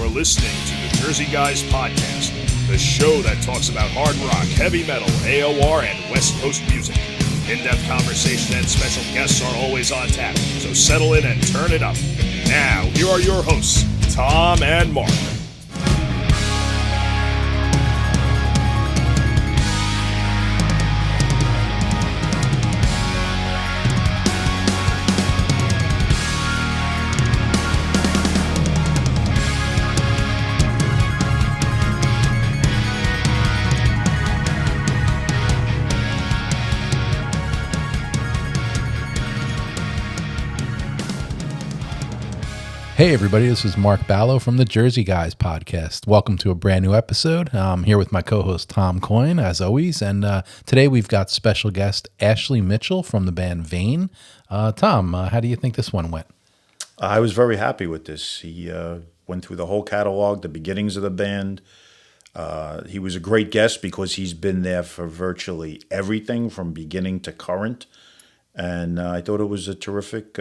You're listening to the Jersey Guys Podcast, the show that talks about hard rock, heavy metal, AOR, and West Coast music. In-depth conversation and special guests are always on tap, so settle in and turn it up. Now, here are your hosts, Tom and Mark. Hey everybody, this is Mark Ballo from the Jersey Guys Podcast. Welcome to a brand new episode. I'm here with my co-host Tom Coyne, as always, and today we've got special guest Ashley Mitchell from the band Vain. Tom, how do you think this one went? I was very happy with this. He went through the whole catalog, the beginnings of the band. He was a great guest because he's been there for virtually everything from beginning to current, and I thought it was a terrific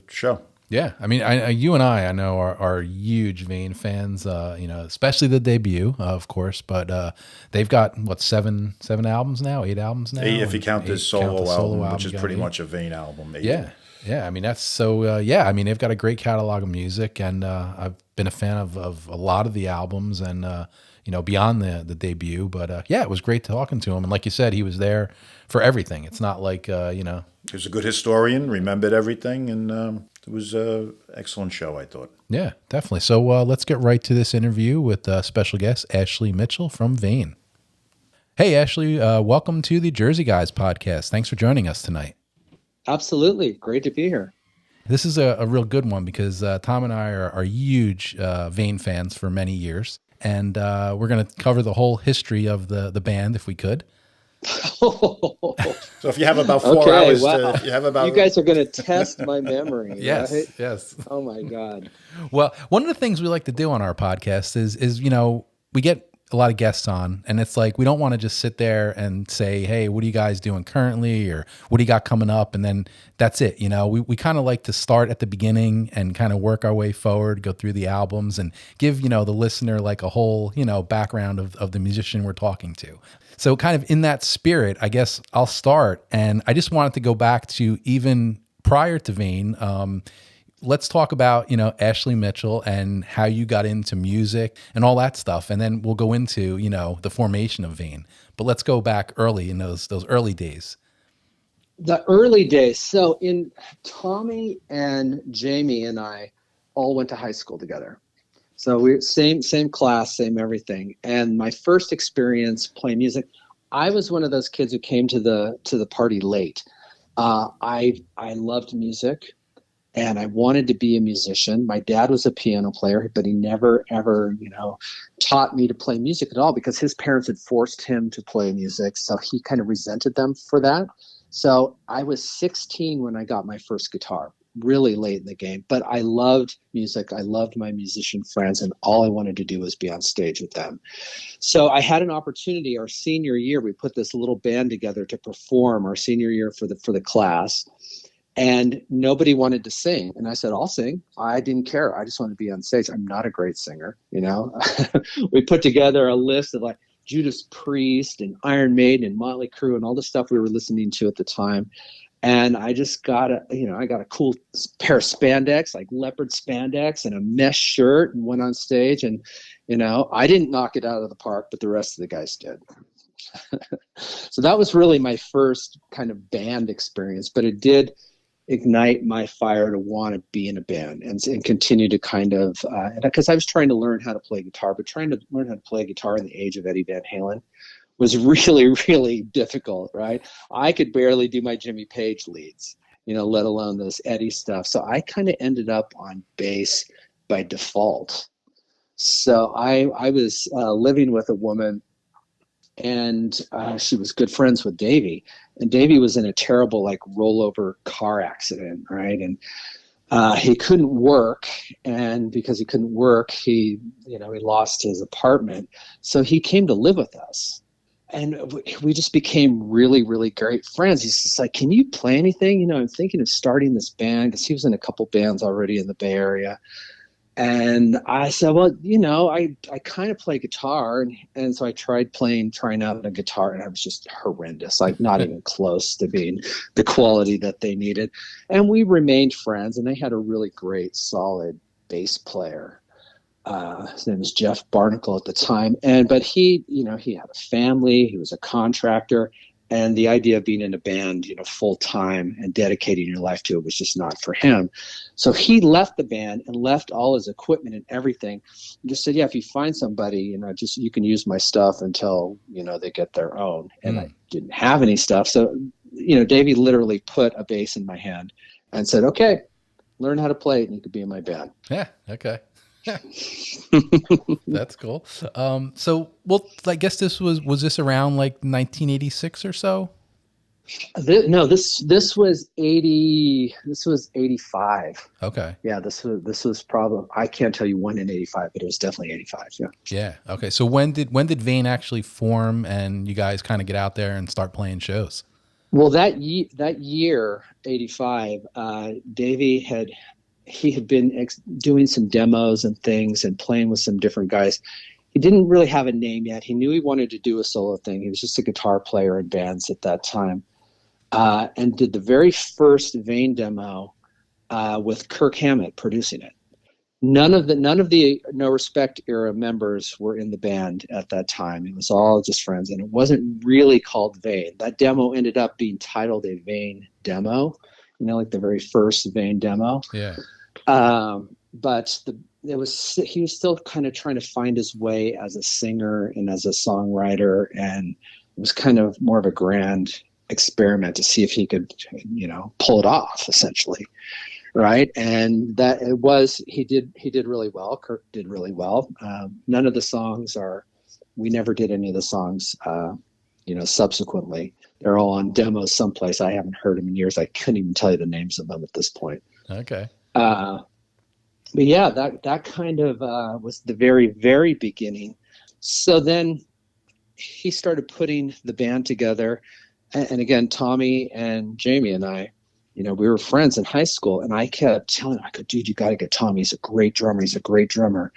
show. Yeah, I mean, you and I know are huge Vain fans. Especially the debut, of course. But they've got what seven albums now, 8 albums now. If you count this solo album, which is pretty much a Vain album. Yeah. I mean, that's so. I mean, they've got a great catalog of music, and I've been a fan of a lot of the albums, and beyond the debut. But it was great talking to him. And like you said, he was there for everything. It's not like He was a good historian, remembered everything, and it was an excellent show, I thought. Yeah, definitely. So let's get right to this interview with special guest Ashley Mitchell from Vain. Hey, Ashley, welcome to the Jersey Guys Podcast. Thanks for joining us tonight. Absolutely. Great to be here. This is a real good one because Tom and I are huge Vain fans for many years, and we're going to cover the whole history of the band if we could. So if you have about 4 hours, you guys are going to test my memory. Yes, right? yes. Oh my God. Well, one of the things we like to do on our podcast is we get a lot of guests on, and it's like we don't want to just sit there and say, hey, what are you guys doing currently, or what do you got coming up, and then that's it. We kind of like to start at the beginning and kind of work our way forward, go through the albums, and give the listener like a whole background of the musician we're talking to. So kind of in that spirit, I guess I'll start, and I just wanted to go back to even prior to Vain. Let's talk about, Ashley Mitchell and how you got into music and all that stuff. And then we'll go into, the formation of Vain. But let's go back early in those early days. The early days. So Tommy and Jamie and I all went to high school together. So we same class, same everything. And my first experience playing music, I was one of those kids who came to the party late. I loved music. And I wanted to be a musician. My dad was a piano player, but he never, ever, taught me to play music at all because his parents had forced him to play music. So he kind of resented them for that. So I was 16 when I got my first guitar, really late in the game. But I loved music. I loved my musician friends, and all I wanted to do was be on stage with them. So I had an opportunity our senior year. We put this little band together to perform our senior year for the class. And nobody wanted to sing. And I said, I'll sing. I didn't care. I just wanted to be on stage. I'm not a great singer, We put together a list of like Judas Priest and Iron Maiden and Motley Crue and all the stuff we were listening to at the time. And I just got I got a cool pair of spandex, like leopard spandex, and a mesh shirt, and went on stage. And, I didn't knock it out of the park, but the rest of the guys did. So that was really my first kind of band experience, but it did ignite my fire to want to be in a band and continue to kind of, because I was trying to learn how to play guitar, but trying to learn how to play guitar in the age of Eddie Van Halen was really, really difficult, right? I could barely do my Jimmy Page leads, let alone this Eddie stuff. So I kind of ended up on bass by default. So I was living with a woman, and she was good friends with Davy. And Davy was in a terrible rollover car accident, right? And he couldn't work, and because he couldn't work, he lost his apartment. So he came to live with us. And we just became really, really great friends. He's just like, can you play anything? I'm thinking of starting this band, because he was in a couple bands already in the Bay Area. And I said, well, I kind of play guitar. And so I tried trying out a guitar, and I was just horrendous, like not even close to being the quality that they needed. And we remained friends, and they had a really great, solid bass player. His name was Jeff Barnacle at the time. But he had a family, he was a contractor. And the idea of being in a band, full time and dedicating your life to it was just not for him. So he left the band and left all his equipment and everything. And just said, yeah, if you find somebody, you can use my stuff until, they get their own. And I didn't have any stuff. So, Davey literally put a bass in my hand and said, okay, learn how to play it and you could be in my band. Yeah. Okay. That's cool. I guess was this around like 1986 or so? This was 80. This was 85. Okay. Yeah, this was probably, I can't tell you when in 85, but it was definitely 85. Yeah. Yeah. Okay. So when did Vain actually form, and you guys kind of get out there and start playing shows? Well, that year, 85, Davey had been doing some demos and things and playing with some different guys. He didn't really have a name yet. He knew he wanted to do a solo thing. He was just a guitar player in bands at that time, and did the very first Vain demo with Kirk Hammett producing it. None of the No Respect era members were in the band at that time. It was all just friends, and it wasn't really called Vain. That demo ended up being titled a Vain demo, like the very first Vain demo. Yeah. But he was still kind of trying to find his way as a singer and as a songwriter, and it was kind of more of a grand experiment to see if he could, pull it off, essentially. Right. And he did really well. Kirk did really well. None of the songs we never did any of the songs, subsequently. They're all on demos someplace. I haven't heard them in years. I couldn't even tell you the names of them at this point. Okay. But yeah, that kind of was the very, very beginning. So then he started putting the band together. And again, Tommy and Jamie and I, we were friends in high school, and I kept telling him, dude, you got to get Tommy. He's a great drummer.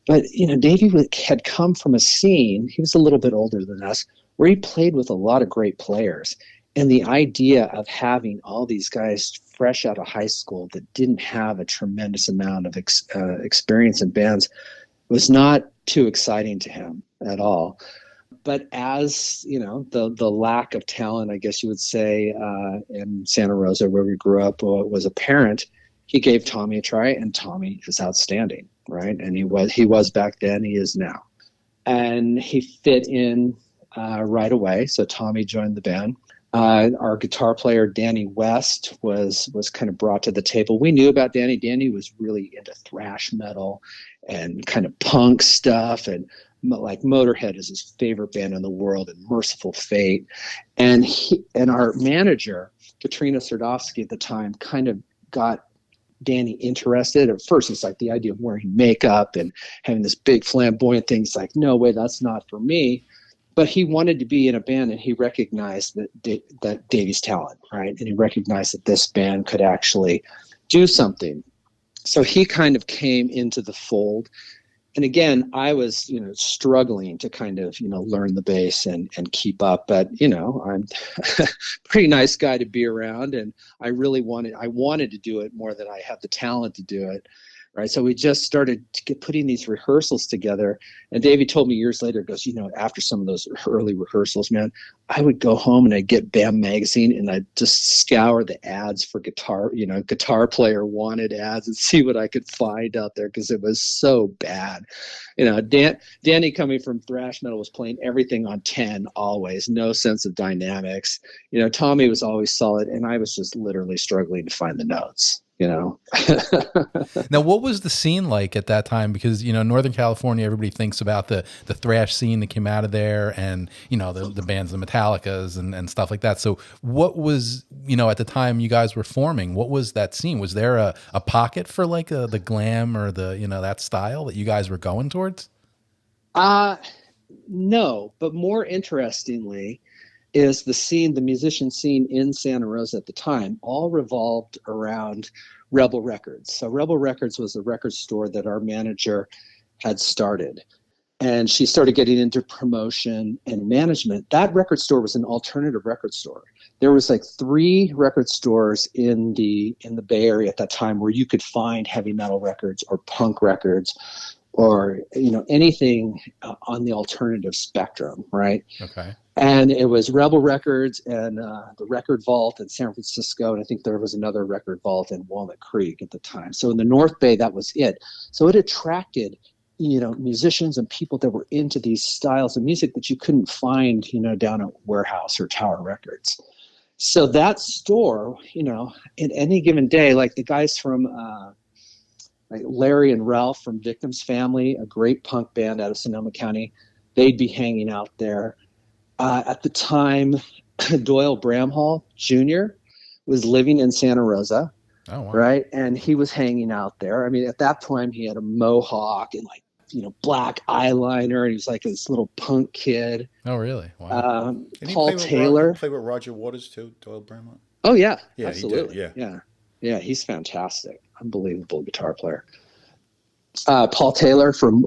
But, Davey had come from a scene, he was a little bit older than us, where he played with a lot of great players. And the idea of having all these guys fresh out of high school that didn't have a tremendous amount of experience in bands was not too exciting to him at all. But as, the lack of talent, I guess you would say, in Santa Rosa, where we grew up, was apparent, he gave Tommy a try, and Tommy is outstanding, right? And he was back then, he is now. And he fit in right away, so Tommy joined the band. Our guitar player, Danny West, was kind of brought to the table. We knew about Danny. Danny was really into thrash metal and kind of punk stuff, and like Motorhead is his favorite band in the world, and Merciful Fate. And our manager, Katrina Sardovsky at the time, kind of got Danny interested. At first, it's like the idea of wearing makeup and having this big flamboyant thing. It's like, no way, that's not for me. But he wanted to be in a band, and he recognized that Davy's talent, right? And he recognized that this band could actually do something. So he kind of came into the fold. And again, I was, struggling to kind of, learn the bass and keep up. But, I'm a pretty nice guy to be around, and I wanted to do it more than I have the talent to do it. Right. So we just started putting these rehearsals together. And Davey told me years later, goes, after some of those early rehearsals, man, I would go home and I'd get BAM magazine and I'd just scour the ads for guitar player wanted ads and see what I could find out there, because it was so bad. Danny, coming from thrash metal, was playing everything on 10 always, no sense of dynamics. Tommy was always solid, and I was just literally struggling to find the notes. Now, what was the scene like at that time? Because, Northern California, everybody thinks about the thrash scene that came out of there, and, the bands, the Metallicas and stuff like that. So what was, at the time you guys were forming, what was that scene? Was there a pocket for like the glam or that style that you guys were going towards? No, but more interestingly is the musician scene in Santa Rosa at the time all revolved around Rebel Records. So Rebel Records was a record store that our manager had started. And she started getting into promotion and management. That record store was an alternative record store. There was like 3 record stores in the Bay Area at that time where you could find heavy metal records or punk records or, you know, anything on the alternative spectrum, right? Okay. And it was Rebel Records and the Record Vault in San Francisco. And I think there was another Record Vault in Walnut Creek at the time. So in the North Bay, that was it. So it attracted, you know, musicians and people that were into these styles of music that you couldn't find, you know, down at Warehouse or Tower Records. So that store, you know, in any given day, like the guys from like Larry and Ralph from Victims Family, a great punk band out of Sonoma County, they'd be hanging out there. At the time, Doyle Bramhall Jr. was living in Santa Rosa. Oh, wow. Right. And he was hanging out there. I mean, at that time he had a mohawk and like, you know, black eyeliner, and he was like this little punk kid. Oh, really? Wow. Paul Taylor. Play with Roger Waters too, Doyle Bramhall? Oh yeah. Yeah, absolutely. He did, yeah. Yeah. He's fantastic. Unbelievable guitar player. Paul Taylor from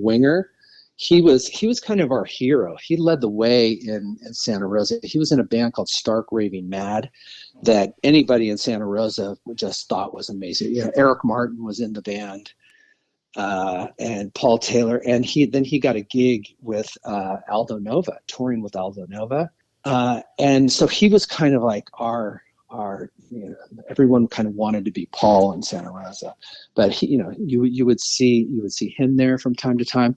Winger. He was kind of our hero. He led the way in Santa Rosa. He was in a band called Stark Raving Mad that anybody in Santa Rosa just thought was amazing. You know, Eric Martin was in the band, and Paul Taylor, and he got a gig with Aldo Nova, touring with Aldo Nova, and so he was kind of like our you know, everyone kind of wanted to be Paul in Santa Rosa, but he, you know, you would see him there from time to time.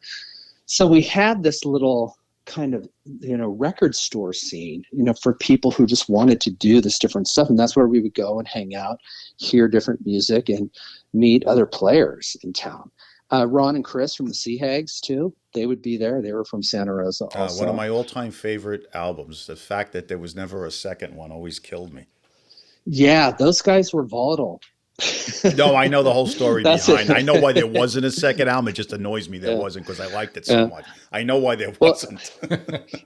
So we had this little kind of, you know, record store scene, you know, for people who just wanted to do this different stuff. And that's where we would go and hang out, hear different music, and meet other players in town. Ron and Chris from the Sea Hags, too. They would be there. They were from Santa Rosa also. One of my all-time favorite albums. The fact that there was never a second one always killed me. Yeah, those guys were volatile. No, I know the whole story behind. I know why there wasn't a second album. It just annoys me there wasn't, because I liked it so much. I know why there wasn't.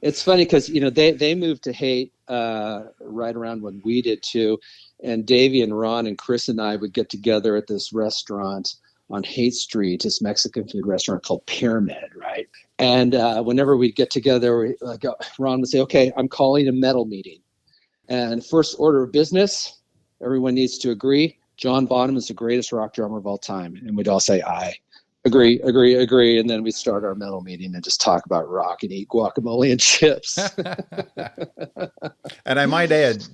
It's funny because, you know, they moved to Haight right around when we did too, and Davy and Ron and Chris and I would get together at this restaurant on Haight Street, this Mexican food restaurant called Pyramid, right? And whenever we'd get together, Ron would say, "Okay, I'm calling a metal meeting, and first order of business, everyone needs to agree. John Bonham is the greatest rock drummer of all time." And we'd all say, "Aye." Agree. And then we'd start our metal meeting and just talk about rock and eat guacamole and chips. And I might add,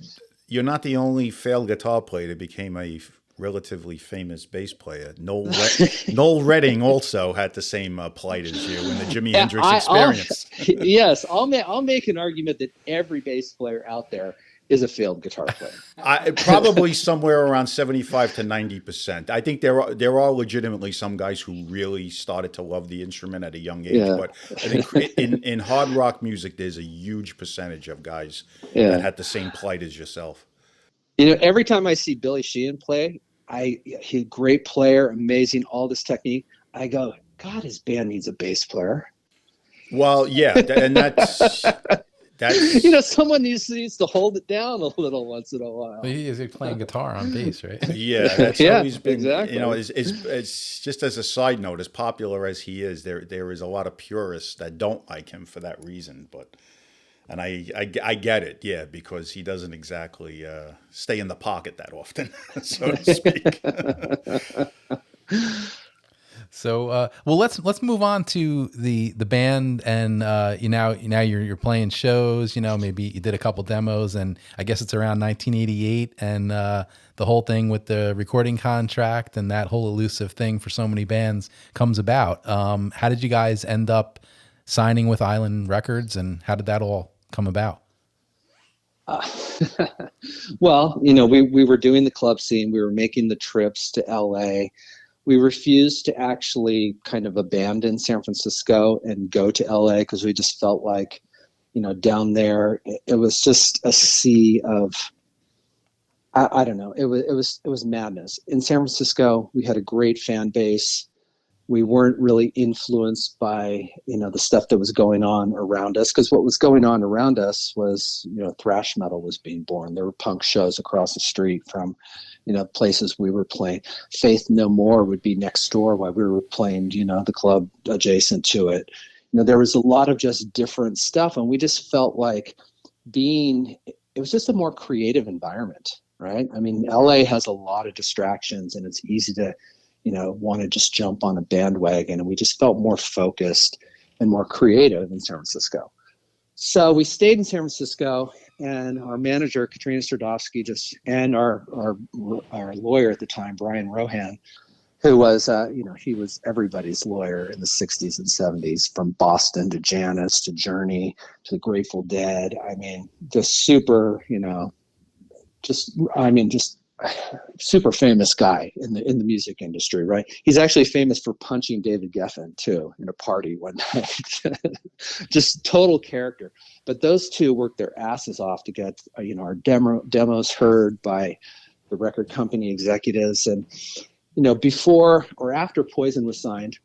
you're not the only failed guitar player that became a relatively famous bass player. Noel Redding also had the same plight as you in the Jimi Hendrix Experience. Yes, I'll make an argument that every bass player out there is a failed guitar player. Probably somewhere around 75 to 90%. I think there are legitimately some guys who really started to love the instrument at a young age. Yeah. But I think in hard rock music, there's a huge percentage of guys that had the same plight as yourself. You know, every time I see Billy Sheehan play, he's a great player, amazing, all this technique. I go, God, his band needs a bass player. Well, yeah, and that's you know, someone needs to hold it down a little once in a while. Well, he is playing guitar on bass, right? Yeah, that's always been, exactly. You know, it's just as a side note, as popular as he is, there is a lot of purists that don't like him for that reason. And I get it, yeah, because he doesn't exactly stay in the pocket that often, so to speak. So, well, let's move on to the band, and now you're playing shows. You know, maybe you did a couple demos, and I guess it's around 1988, and the whole thing with the recording contract and that whole elusive thing for so many bands comes about. How did you guys end up signing with Island Records, and how did that all come about? Well, you know, we were doing the club scene. We were making the trips to LA. We refused to actually kind of abandon San Francisco and go to LA because we just felt like, you know, down there it was just a sea of, I don't know, it was madness. In San Francisco, we had a great fan base. We weren't really influenced by, the stuff that was going on around us, because what was going on around us was, thrash metal was being born. There were punk shows across the street from, places we were playing. Faith No More would be next door while we were playing, the club adjacent to it. There was a lot of just different stuff, and we just felt like it was just a more creative environment, right? I mean, LA has a lot of distractions, and it's easy to, want to just jump on a bandwagon, and we just felt more focused and more creative in San Francisco. So we stayed in San Francisco, and our manager, Katrina Stradovsky, and our lawyer at the time, Brian Rohan, who was, he was everybody's lawyer in the 60s and 70s, from Boston to Janis to Journey to the Grateful Dead. I mean, just super, just super famous guy in the music industry, right? He's actually famous for punching David Geffen too in a party one night. Just total character. But those two worked their asses off to get our demos heard by the record company executives. And before or after Poison was signed,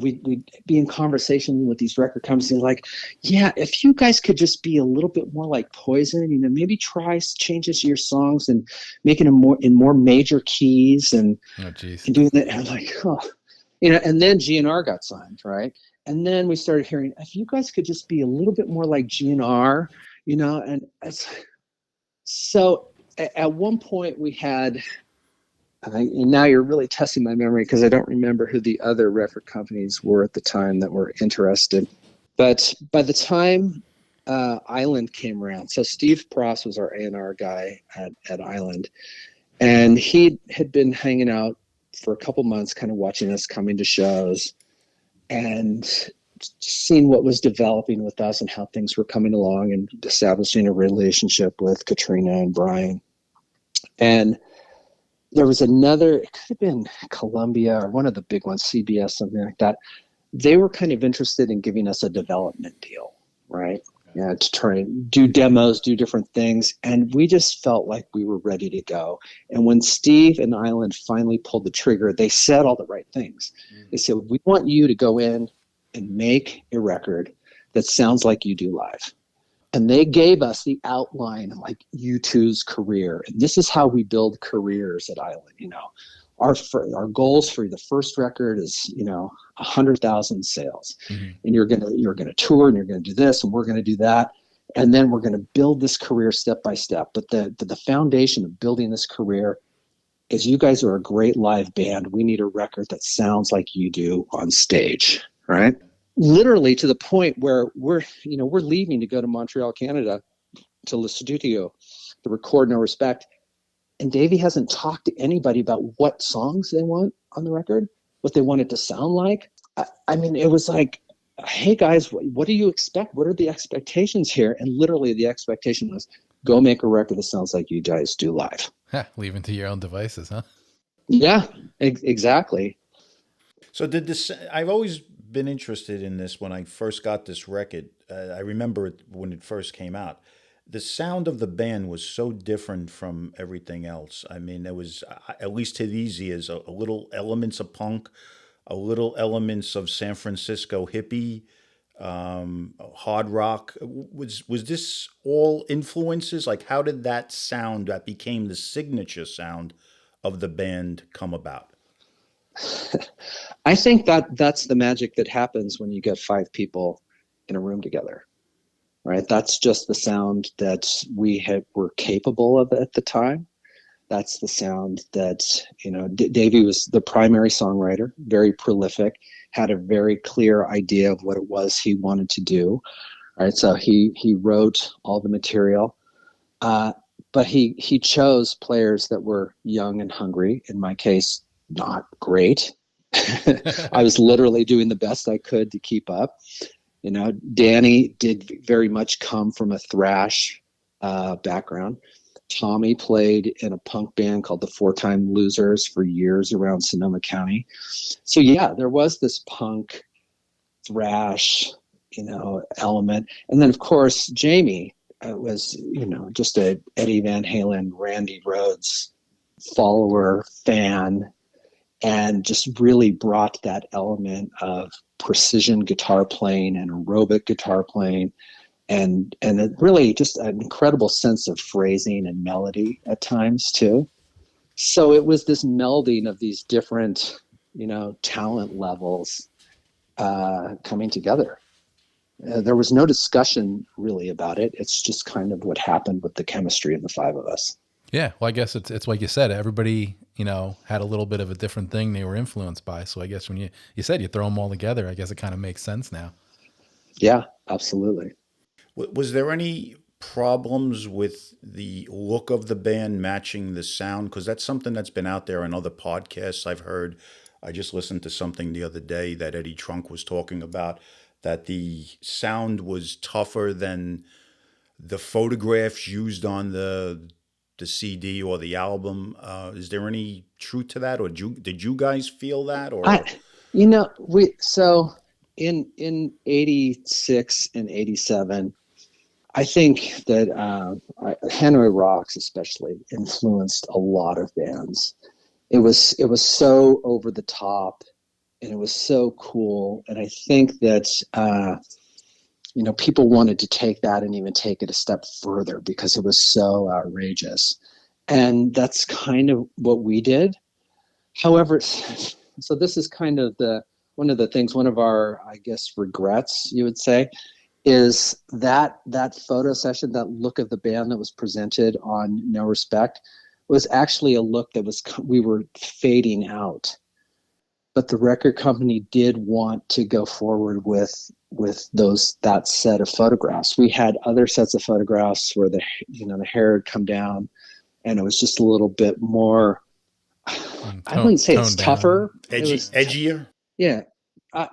we'd be in conversation with these record companies like, yeah, if you guys could just be a little bit more like Poison, maybe try changes to your songs and making them in more major keys and doing that. And I'm like, oh, and then GNR got signed, right? And then we started hearing, if you guys could just be a little bit more like GNR, and so at one point we had, and now you're really testing my memory because I don't remember who the other record companies were at the time that were interested. But by the time Island came around, so Steve Pross was our A&R guy at Island, and he had been hanging out for a couple months, kind of watching us coming to shows and seeing what was developing with us and how things were coming along, and establishing a relationship with Katrina and Brian. And there was another, it could have been Columbia or one of the big ones, CBS, something like that. They were kind of interested in giving us a development deal, right? Yeah, to try and do demos, do different things. And we just felt like we were ready to go. And when Steve and Island finally pulled the trigger, they said all the right things. They said, we want you to go in and make a record that sounds like you do live. And they gave us the outline of like U2's career. And this is how we build careers at Island. Our goals for the first record is, 100,000 sales. Mm-hmm. And you're gonna tour, and you're gonna do this, and we're gonna do that. And then we're gonna build this career step by step. But the foundation of building this career is, you guys are a great live band. We need a record that sounds like you do on stage, right? Literally to the point where we're leaving to go to Montreal, Canada, to Le Studio to record No Respect. And Davey hasn't talked to anybody about what songs they want on the record, what they want it to sound like. I mean, it was like, hey guys, what do you expect? What are the expectations here? And literally the expectation was, go make a record that sounds like you guys do live. Leaving to your own devices, huh? Yeah, exactly. So I've always been interested in this. When I first got this record, I remember it when it first came out. The sound of the band was so different from everything else. I mean, there was, at least to these ears, a little elements of punk, a little elements of San Francisco hippie, hard rock. Was this all influences? Like, how did that sound that became the signature sound of the band come about? I think that's the magic that happens when you get 5 people in a room together, right? That's just the sound that were capable of at the time. That's the sound that, Davey was the primary songwriter, very prolific, had a very clear idea of what it was he wanted to do, right? So he wrote all the material, but he chose players that were young and hungry. In my case, not great. I was literally doing the best I could to keep up. Danny did very much come from a thrash background. Tommy played in a punk band called the 4-Time Losers for years around Sonoma County. So yeah, there was this punk thrash, element. And then of course, Jamie was, just a Eddie Van Halen, Randy Rhoads follower, fan. and just really brought that element of precision guitar playing and aerobic guitar playing, and it really just an incredible sense of phrasing and melody at times too. So it was this melding of these different, talent levels coming together. There was no discussion really about it. It's just kind of what happened with the chemistry of the five of us. Yeah. Well, I guess it's like you said, everybody, had a little bit of a different thing they were influenced by. So I guess when you said you throw them all together, I guess it kind of makes sense now. Yeah, absolutely. Was there any problems with the look of the band matching the sound? Because that's something that's been out there in other podcasts I've heard. I just listened to something the other day that Eddie Trunk was talking about, that the sound was tougher than the photographs used on the CD or the album. Is there any truth to that, or did you guys feel that? Or so in 86 and 87, I think that Hanoi Rocks especially influenced a lot of bands. It was so over the top, and it was so cool. And I think that, people wanted to take that and even take it a step further because it was so outrageous. And that's kind of what we did. However, so this is kind of one of our, I guess, regrets, you would say, is that photo session, that look of the band that was presented on No Respect was actually a look that we were fading out. But the record company did want to go forward with that set of photographs. We had other sets of photographs where the hair had come down, and it was just a little bit more. I wouldn't say it's tougher. Edgier. Yeah.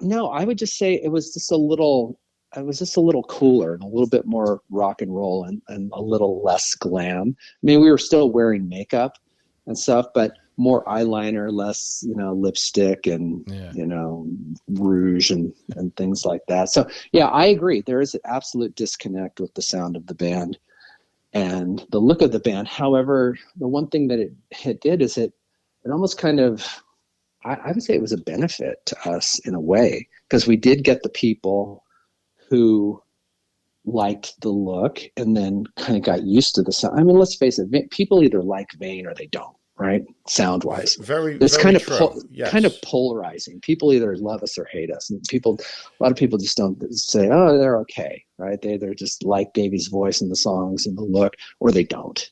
No, I would just say it was just a little cooler and a little bit more rock and roll and a little less glam. I mean, we were still wearing makeup and stuff, but more eyeliner, less, lipstick and, rouge and things like that. So yeah, I agree. There is an absolute disconnect with the sound of the band and the look of the band. However, the one thing that it did is it almost kind of, I would say it was a benefit to us in a way, because we did get the people who liked the look and then kind of got used to the sound. I mean, let's face it, people either like Vain or they don't, right? Sound wise. It's kind of polarizing. People either love us or hate us. And a lot of people just don't say, oh, they're okay, right? They either just like Davy's voice and the songs and the look, or they don't.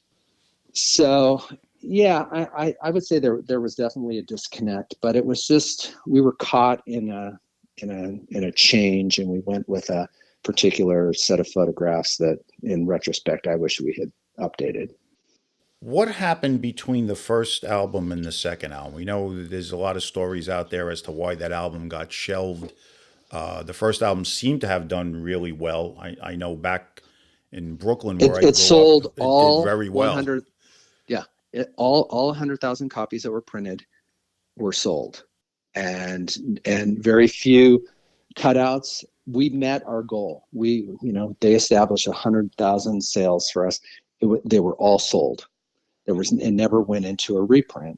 So yeah, I would say there was definitely a disconnect, but it was just, we were caught in a change, and we went with a particular set of photographs that in retrospect I wish we had updated. What happened between the first album and the second album? We know there's a lot of stories out there as to why that album got shelved. The first album seemed to have done really well. I know back in Brooklyn where it sold up, all did very well. 100, yeah, all 100,000 copies that were printed were sold, and very few cutouts. We met our goal. They established 100,000 sales for us. They were all sold. It never went into a reprint.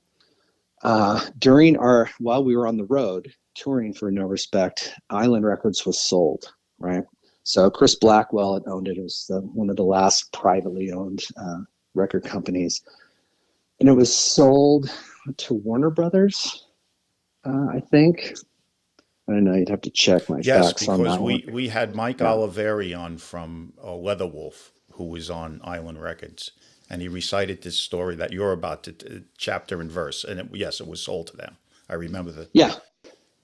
While we were on the road touring for No Respect, Island Records was sold, right? So Chris Blackwell had owned it. It was one of the last privately owned record companies, and it was sold to Warner Brothers, I think. I don't know. You'd have to check my facts on that. Yes, because we had Mike Oliveri on from Leatherwolf, who was on Island Records, and he recited this story that you're about to chapter and verse, and it was sold to them. I remember that.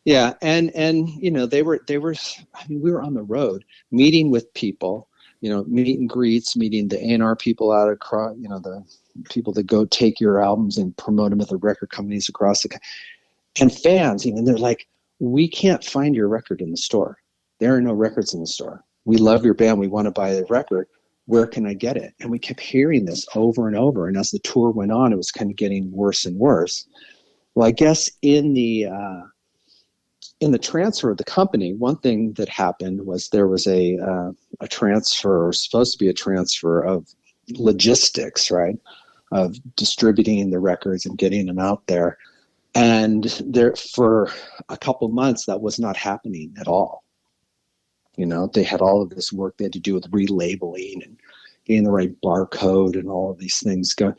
Yeah, and they were. I mean, we were on the road meeting with people, meet and greets, meeting the A&R people out across, the people that go take your albums and promote them at the record companies across the country, and fans. They're like, we can't find your record in the store. There are no records in the store. We love your band. We want to buy the record. Where can I get it? And we kept hearing this over and over. And as the tour went on, it was kind of getting worse and worse. Well, I guess in the transfer of the company, one thing that happened was there was a transfer, or supposed to be a transfer of logistics, right? Of distributing the records and getting them out there. And there, for a couple of months, that was not happening at all. You know, they had all of this work they had to do with relabeling and getting the right barcode and all of these things going.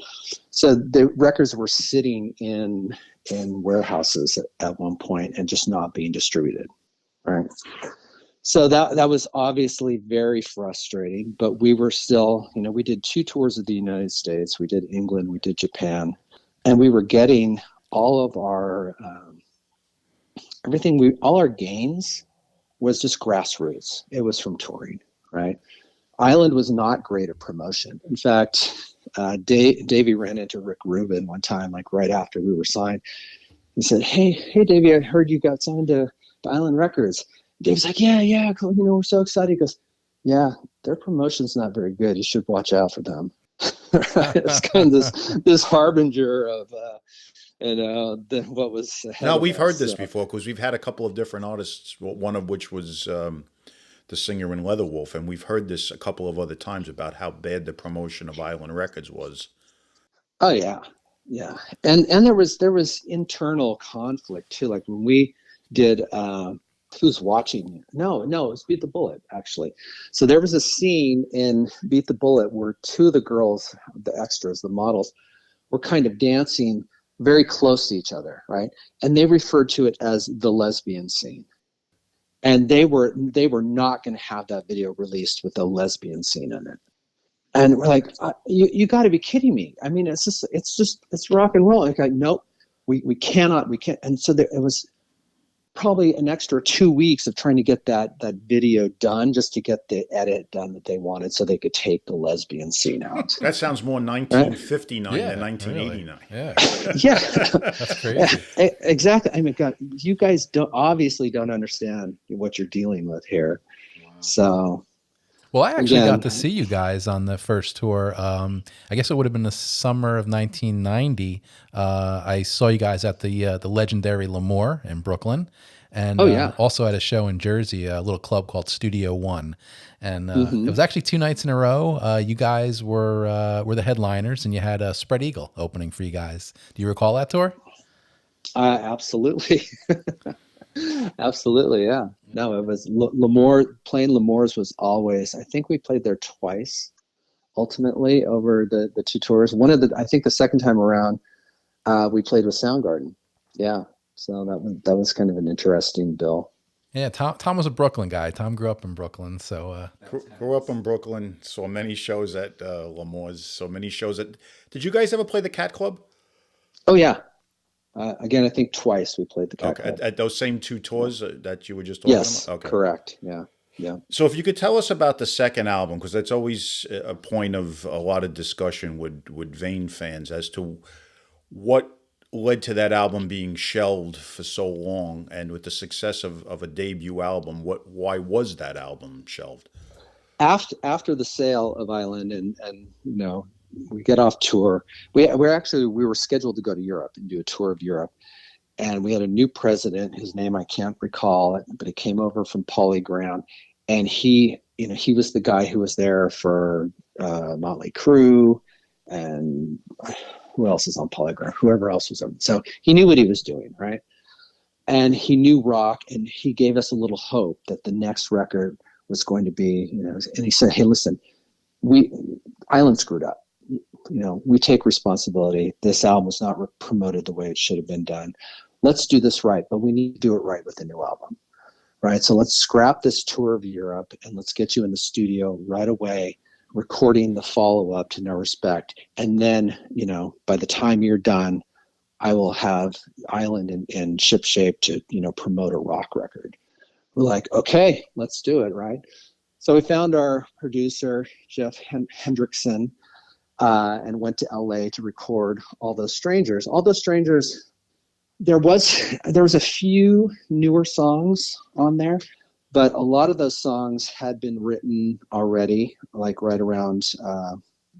So the records were sitting in warehouses at one point and just not being distributed, right? So that was obviously very frustrating, but we were still, you know, we did 2 tours of the United States. We did England, we did Japan, and we were getting all of our, all our gains was just grassroots. It was from touring, right? Island was not great at promotion. In fact, Davy ran into Rick Rubin one time, like right after we were signed. He said, hey, Davy, I heard you got signed to Island Records. Dave's like, yeah, cool. You know, we're so excited. He goes, yeah, their promotion's not very good. You should watch out for them. It's kind of this harbinger of, what was ahead. Now, we've heard this before because we've had a couple of different artists, one of which was the singer in Leatherwolf, and we've heard this a couple of other times about how bad the promotion of Island Records was. Oh, yeah. And there was internal conflict, too. Like when we did... Who's watching? No, it was Beat the Bullet, actually. So there was a scene in Beat the Bullet where 2 of the girls, the extras, the models, were kind of dancing very close to each other, right? And they referred to it as the lesbian scene. And they were not going to have that video released with a lesbian scene in it. And we're like, you got to be kidding me. I mean, it's rock and roll. Like, nope, we can't. And so it was probably an extra 2 weeks of trying to get that video done just to get the edit done that they wanted so they could take the lesbian scene out. That sounds more 1959 than 1989. Really? Yeah. That's crazy. Yeah, exactly. I mean, God, you guys obviously don't understand what you're dealing with here. Wow. So... Well, I actually got to see you guys on the first tour. I guess it would have been the summer of 1990. I saw you guys at the legendary L'Amour in Brooklyn, and also at a show in Jersey, a little club called Studio One. And it was actually 2 nights in a row. You guys were the headliners, and you had a Spread Eagle opening for you guys. Do you recall that tour? Absolutely. Absolutely, yeah. No, it was L'Amour. Playing L'Amour's was always. I think we played there twice, ultimately over the 2 tours. I think the second time around, we played with Soundgarden. Yeah, so that was kind of an interesting bill. Yeah, Tom was a Brooklyn guy. Tom grew up in Brooklyn, so grew up in Brooklyn. Saw many shows at L'Amour's. So many shows at. Did you guys ever play the Cat Club? Oh yeah. Again, I think twice we played the Cat Club. At those same 2 tours that you were just talking yes, about? Okay. Correct. Yeah. So if you could tell us about the second album, because that's always a point of a lot of discussion with Vain fans as to what led to that album being shelved for so long, and with the success of a debut album, why was that album shelved? After the sale of Island and you know, we get off tour. We were scheduled to go to Europe and do a tour of Europe, and we had a new president whose name I can't recall, but he came over from Polygram, and he was the guy who was there for Motley Crue, and who else is on Polygram? Whoever else was on. So he knew what he was doing, right? And he knew rock, and he gave us a little hope that the next record was going to be, you know. And he said, "Hey, listen, Island screwed up. You know, we take responsibility. This album was not promoted the way it should have been done. Let's do this right, but we need to do it right with the new album, right? So let's scrap this tour of Europe and let's get you in the studio right away, recording the follow-up to No Respect. And then, you know, by the time you're done, I will have Island in ship shape to, you know, promote a rock record." We're like, okay, let's do it, right? So we found our producer, Jeff Hendrickson, and went to LA to record All Those Strangers. All Those Strangers, there was a few newer songs on there, but a lot of those songs had been written already, like right around,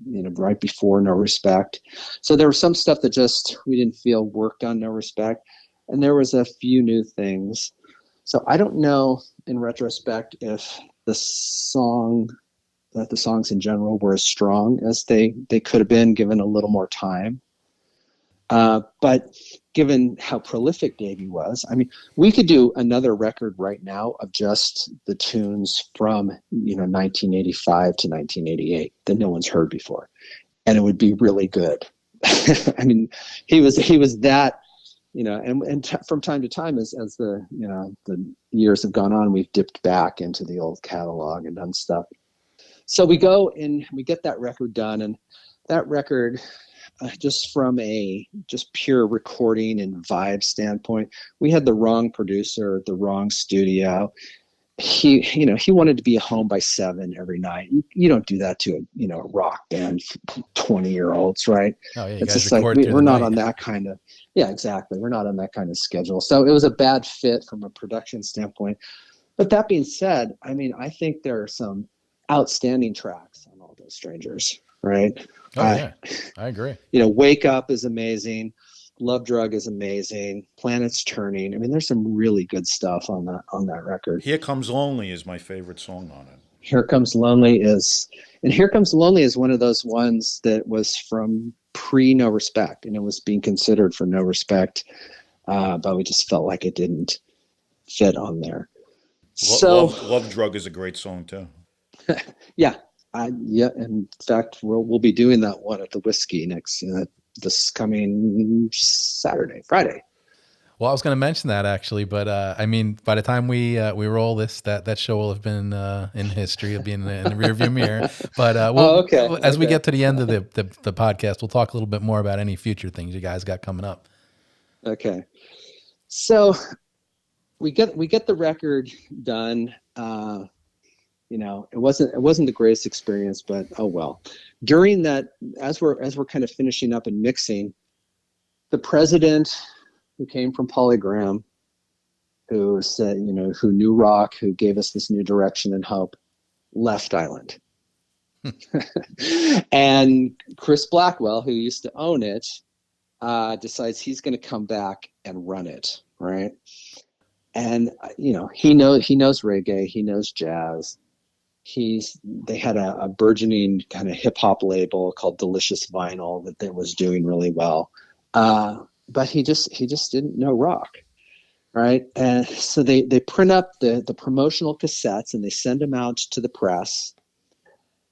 you know, right before No Respect. So there was some stuff that just we didn't feel worked on No Respect, and there was a few new things. So I don't know in retrospect if the songs in general were as strong as they could have been given a little more time. But given how prolific Davy was, I mean, we could do another record right now of just the tunes from 1985 to 1988 that no one's heard before, and it would be really good. I mean, he was that, from time to time, as the the years have gone on, we've dipped back into the old catalog and done stuff. So we go and we get that record done, and that record, just from a just pure recording and vibe standpoint, we had the wrong producer, the wrong studio. He wanted to be home by 7 every night. You don't do that to a rock band, 20-year-olds, right? Oh yeah, you it's guys just like record through we're the not night. on that kind of, yeah, exactly. We're not on that kind of schedule. So it was a bad fit from a production standpoint. But that being said, I mean, I think there are some outstanding tracks on All Those Strangers, right? Oh yeah, I agree. Wake Up is amazing. Love Drug is amazing. Planets Turning. I mean, there's some really good stuff on that record. Here Comes Lonely is my favorite song on it. Here Comes Lonely is one of those ones that was from pre No Respect, and it was being considered for No Respect, but we just felt like it didn't fit on there. Love Drug is a great song too. Yeah. In fact, we'll be doing that one at the Whiskey this coming Friday. Well, I was going to mention that actually, but I mean, by the time we roll this, that show will have been in history. It'll be in the rearview mirror. But as we get to the end of the podcast, we'll talk a little bit more about any future things you guys got coming up. Okay, so we get the record done. It wasn't the greatest experience, but oh well. During that, as we're kind of finishing up and mixing, the president, who came from Polygram, who said, who knew rock, who gave us this new direction and hope, left Island. And Chris Blackwell, who used to own it, decides he's going to come back and run it, right? And he knows reggae, he knows jazz. They had a burgeoning kind of hip hop label called Delicious Vinyl that was doing really well, but he just didn't know rock, right? And so they print up the promotional cassettes and they send them out to the press,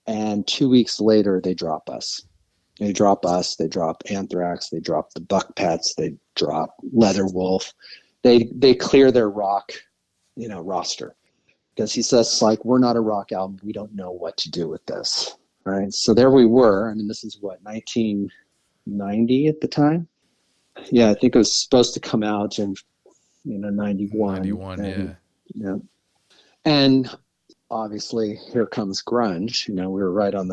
and 2 weeks later they drop us. They drop us. They drop Anthrax. They drop the Buck Pets. They drop Leatherwolf. They clear their rock, roster. Because he says, like, we're not a rock album. We don't know what to do with this. Right. So there we were. I mean, this is what, 1990 at the time? Yeah, I think it was supposed to come out in 91. 91, yeah. And obviously here comes grunge. We were right on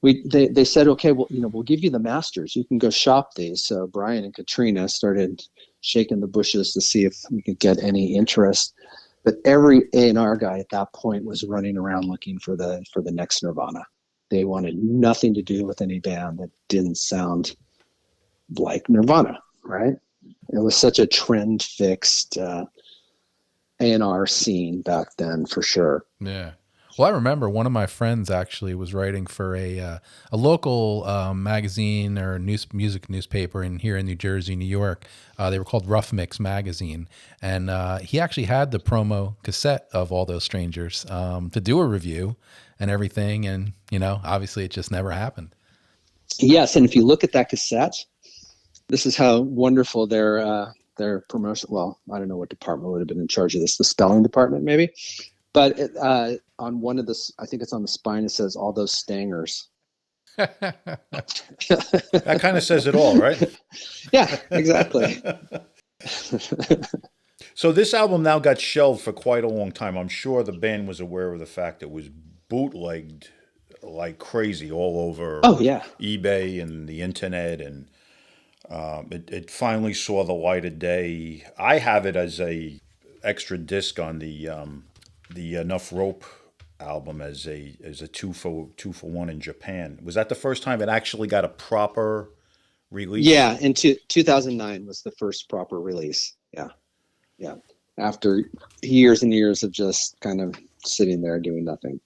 they said, okay, well, we'll give you the masters. You can go shop these. So Brian and Katrina started shaking the bushes to see if we could get any interest. But every A&R guy at that point was running around looking for the next Nirvana. They wanted nothing to do with any band that didn't sound like Nirvana, right? It was such a trend-fixed A&R scene back then, for sure. Yeah. Well, I remember one of my friends actually was writing for a local magazine or music newspaper here in New Jersey, New York. They were called Rough Mix Magazine, and he actually had the promo cassette of All Those Strangers to do a review and everything, and obviously it just never happened. Yes, and if you look at that cassette, this is how wonderful their promotion. Well, I don't know what department would have been in charge of this. The spelling department, maybe. But on one of the, I think it's on the spine, it says All Those Stangers. That kind of says it all, right? Yeah, exactly. So this album now got shelved for quite a long time. I'm sure the band was aware of the fact it was bootlegged like crazy all over eBay and the internet, and it finally saw the light of day. I have it as a extra disc on the Enough Rope album as a 2-for-1 in Japan. Was that the first time it actually got a proper release? Yeah, in 2009 was the first proper release. Yeah. After years and years of just kind of sitting there doing nothing.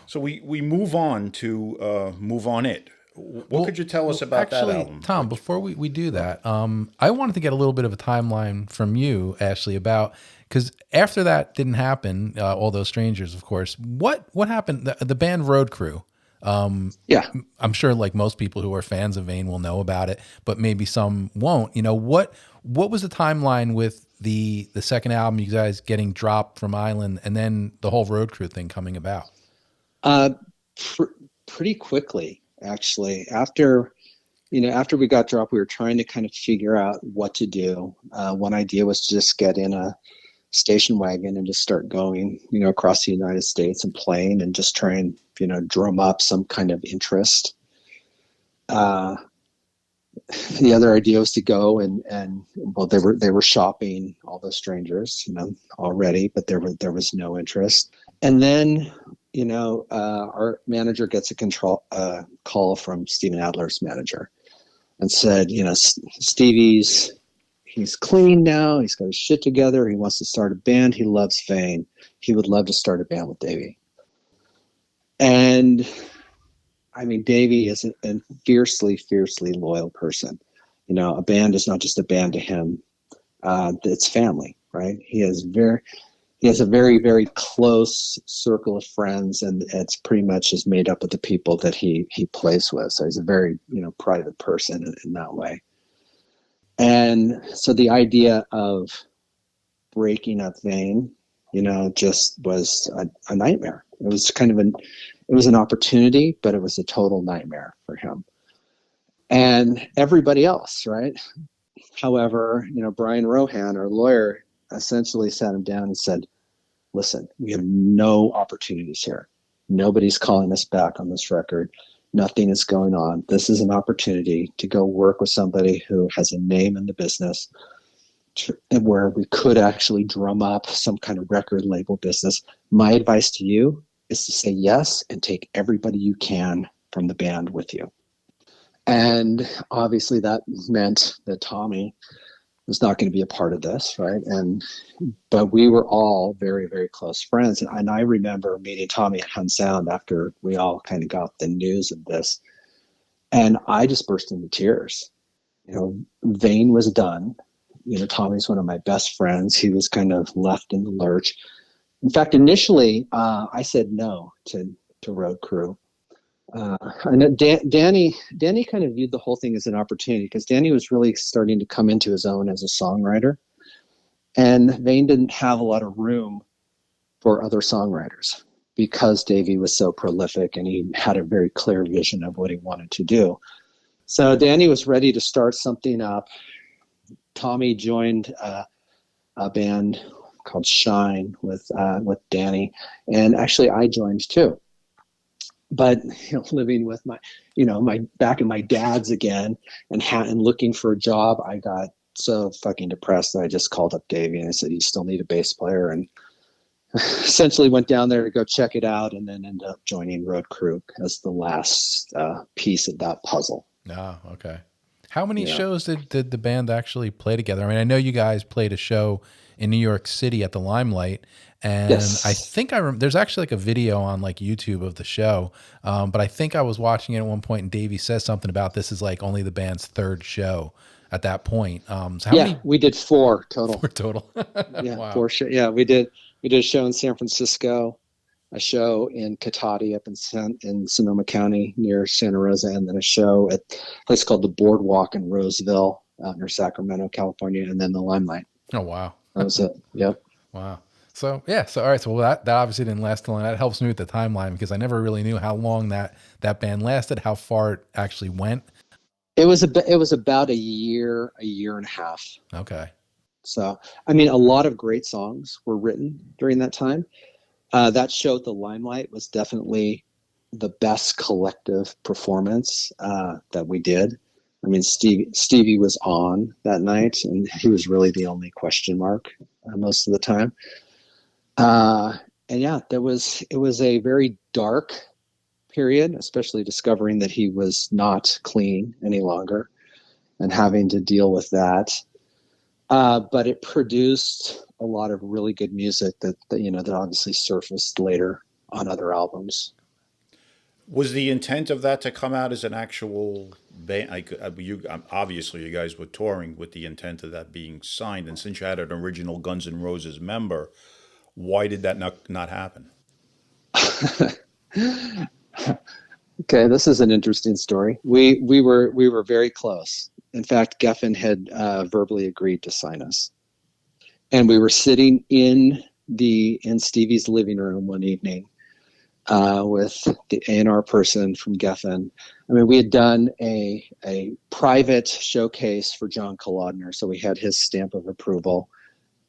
So we move on to Move On It. What could you tell us about that album? Tom, before we do that, I wanted to get a little bit of a timeline from you, Ashley, about, because after that didn't happen, All Those Strangers, of course, what happened? The band Road Crew. Yeah. I'm sure like most people who are fans of Vain will know about it, but maybe some won't. You know, what was the timeline with the second album, you guys getting dropped from Island, and then the whole Road Crew thing coming about? Pretty quickly, actually. After we got dropped, we were trying to kind of figure out what to do. One idea was to just get in a station wagon and just start going, across the United States and playing and just try and, drum up some kind of interest. The other idea was to go and well, they were shopping All Those Strangers, already, but there was no interest. And then, our manager gets a call from Steven Adler's manager and said, he's clean now. He's got his shit together. He wants to start a band. He loves Vain. He would love to start a band with Davy. And I mean, Davy is a fiercely, fiercely loyal person. A band is not just a band to him. It's family, right? He has a very, very close circle of friends, and it's pretty much just made up of the people that he plays with. So he's a very, private person in that way. And so the idea of breaking up Vain, just was a nightmare. It was it was an opportunity, but it was a total nightmare for him and everybody else, right? However, Brian Rohan, our lawyer, essentially sat him down and said, listen, we have no opportunities here. Nobody's calling us back on this record. Nothing is going on. This is an opportunity to go work with somebody who has a name in the business, and where we could actually drum up some kind of record label business. My advice to you is to say yes and take everybody you can from the band with you. And obviously that meant that Tommy was not going to be a part of this, right? But we were all very, very close friends. And I remember meeting Tommy at Hun Sound after we all kind of got the news of this. And I just burst into tears. Vain was done. Tommy's one of my best friends. He was kind of left in the lurch. In fact, initially, I said no to Road Crew. And Danny kind of viewed the whole thing as an opportunity, because Danny was really starting to come into his own as a songwriter, and Vain didn't have a lot of room for other songwriters because Davy was so prolific and he had a very clear vision of what he wanted to do. So Danny was ready to start something up. Tommy joined a band called Shine with Danny, and actually I joined too. But living with my back in my dad's again and looking for a job, I got so fucking depressed that I just called up Davey and I said, "You still need a bass player?" And essentially went down there to go check it out, and then ended up joining Road Crew as the last piece of that puzzle. Oh, okay. How many shows did the band actually play together? I mean, I know you guys played a show in New York City at the Limelight, and yes. I think there's actually like a video on like YouTube of the show, but I think I was watching it at one point, and Davey says something about this is like only the band's third show at that point. So how many? We did 4 total. 4 total. Yeah, wow. 4 shows. Yeah, we did a show in San Francisco, a show in Cotati up in Sonoma County near Santa Rosa, and then a show at a place called the Boardwalk in Roseville out near Sacramento, California, and then the Limelight. Oh, wow. That was it. Yep. Wow. So, yeah. So, all right. So, well, that obviously didn't last too long. That helps me with the timeline, because I never really knew how long that band lasted, how far it actually went. It was about a year and a half. Okay. So, I mean, a lot of great songs were written during that time. That show at the Limelight was definitely the best collective performance that we did. I mean, Stevie was on that night, and he was really the only question mark most of the time. And yeah, it was a very dark period, especially discovering that he was not clean any longer and having to deal with that. But it produced a lot of really good music that obviously surfaced later on other albums. Was the intent of that to come out as an actual band? Obviously, you guys were touring with the intent of that being signed, and since you had an original Guns N' Roses member, why did that not happen? Okay, this is an interesting story. We were very close. In fact, Geffen had verbally agreed to sign us, and we were sitting in Stevie's living room one evening with the A&R person from Geffen. I mean, we had done a private showcase for John Kolodner, so we had his stamp of approval.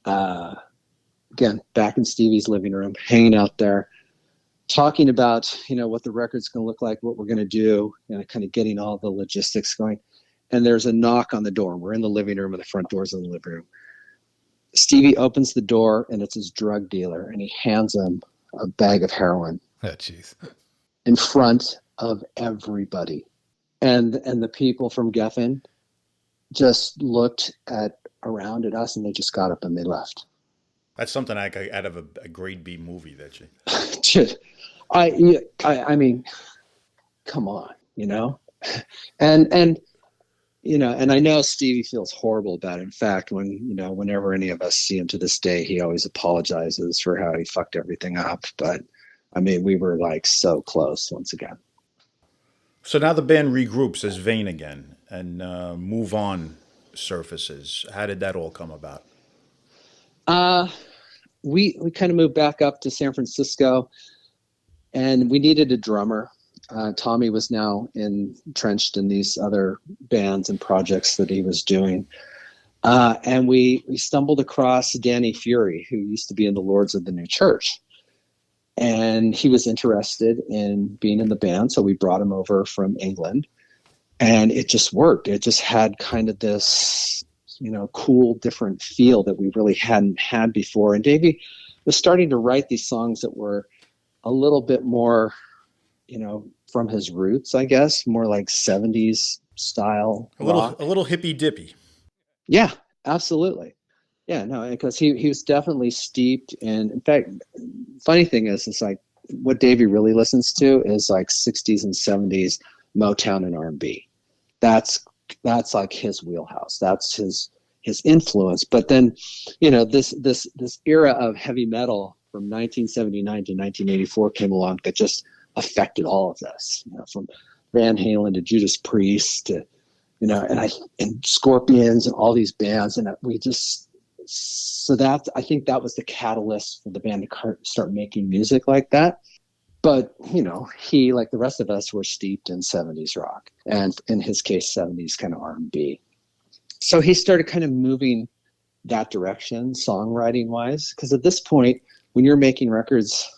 Again, back in Stevie's living room, hanging out there, talking about, what the record's going to look like, what we're going to do, kind of getting all the logistics going. And there's a knock on the door. We're in the living room, and the front door's in the living room. Stevie opens the door, and it's his drug dealer, and he hands him a bag of heroin. Oh, jeez. In front of everybody. And the people from Geffen just looked around at us, and they just got up and they left. That's something like out of a grade B movie that you... I mean, come on, and I know Stevie feels horrible about it. In fact, whenever any of us see him to this day, he always apologizes for how he fucked everything up. But I mean, we were like so close once again. So now the band regroups as Vain again, and Move On surfaces. How did that all come about? We kind of moved back up to San Francisco, and we needed a drummer. Tommy was now entrenched in these other bands and projects that he was doing. And we stumbled across Danny Fury, who used to be in the Lords of the New Church. And he was interested in being in the band, so we brought him over from England. And it just worked. It just had kind of this, cool, different feel that we really hadn't had before. And Davey was starting to write these songs that were a little bit more, from his roots, I guess, more like 70s style rock. A little hippy dippy. Yeah, absolutely. Yeah, no, because he was definitely steeped in fact, funny thing is, it's like what Davey really listens to is like 60s and 70s Motown and R&B. That's like his wheelhouse. That's his influence. But then, this era of heavy metal from 1979 to 1984 came along that just affected all of this, from Van Halen to Judas Priest to, and Scorpions and all these bands. And I think that was the catalyst for the band to start making music like that. But, he, like the rest of us, were steeped in 70s rock, and in his case, 70s kind of R&B. So he started kind of moving that direction, songwriting wise, because at this point, when you're making records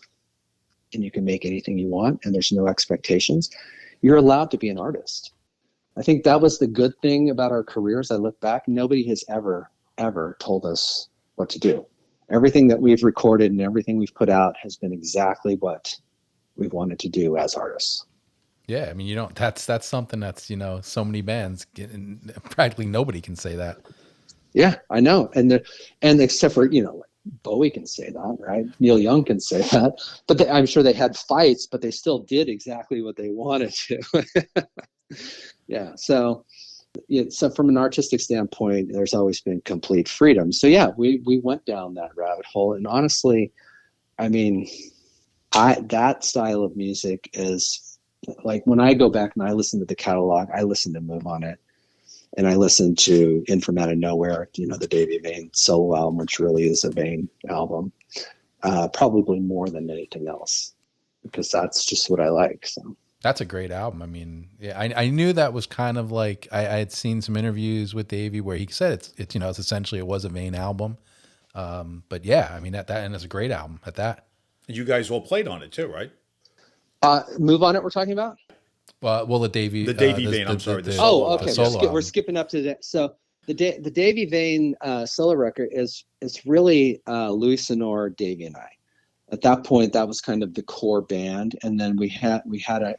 and you can make anything you want and there's no expectations, you're allowed to be an artist. I think that was the good thing about our careers. I look back, nobody has ever told us what to do. Everything that we've recorded and everything we've put out has been exactly what we've wanted to do as artists. Yeah, I mean, that's something that's, so many bands practically nobody can say that. Yeah, I know. And except for, Bowie can say that, right? Neil Young can say that, but I'm sure they had fights, but they still did exactly what they wanted to. Yeah. So from an artistic standpoint, there's always been complete freedom. So yeah, we went down that rabbit hole. And honestly, I mean, that style of music is like, when I go back and I listen to the catalog, I listen to Move On It, and I listen to In From Out of Nowhere, the Davy Vain solo album, which really is a Vain album, probably more than anything else, because that's just what I like. So that's a great album. I mean, yeah, I knew that was kind of like, I had seen some interviews with Davy where he said it's it's essentially, it was a Vain album. But yeah, I mean, and it's a great album at that. You guys all played on it too, right? Move On It we're talking about? Well, the Davy Vain. I'm sorry. Okay. We're skipping up to that. So the Davy Vain solo record is really Louis Sonor, Davy, and I. At that point, that was kind of the core band, and then we had a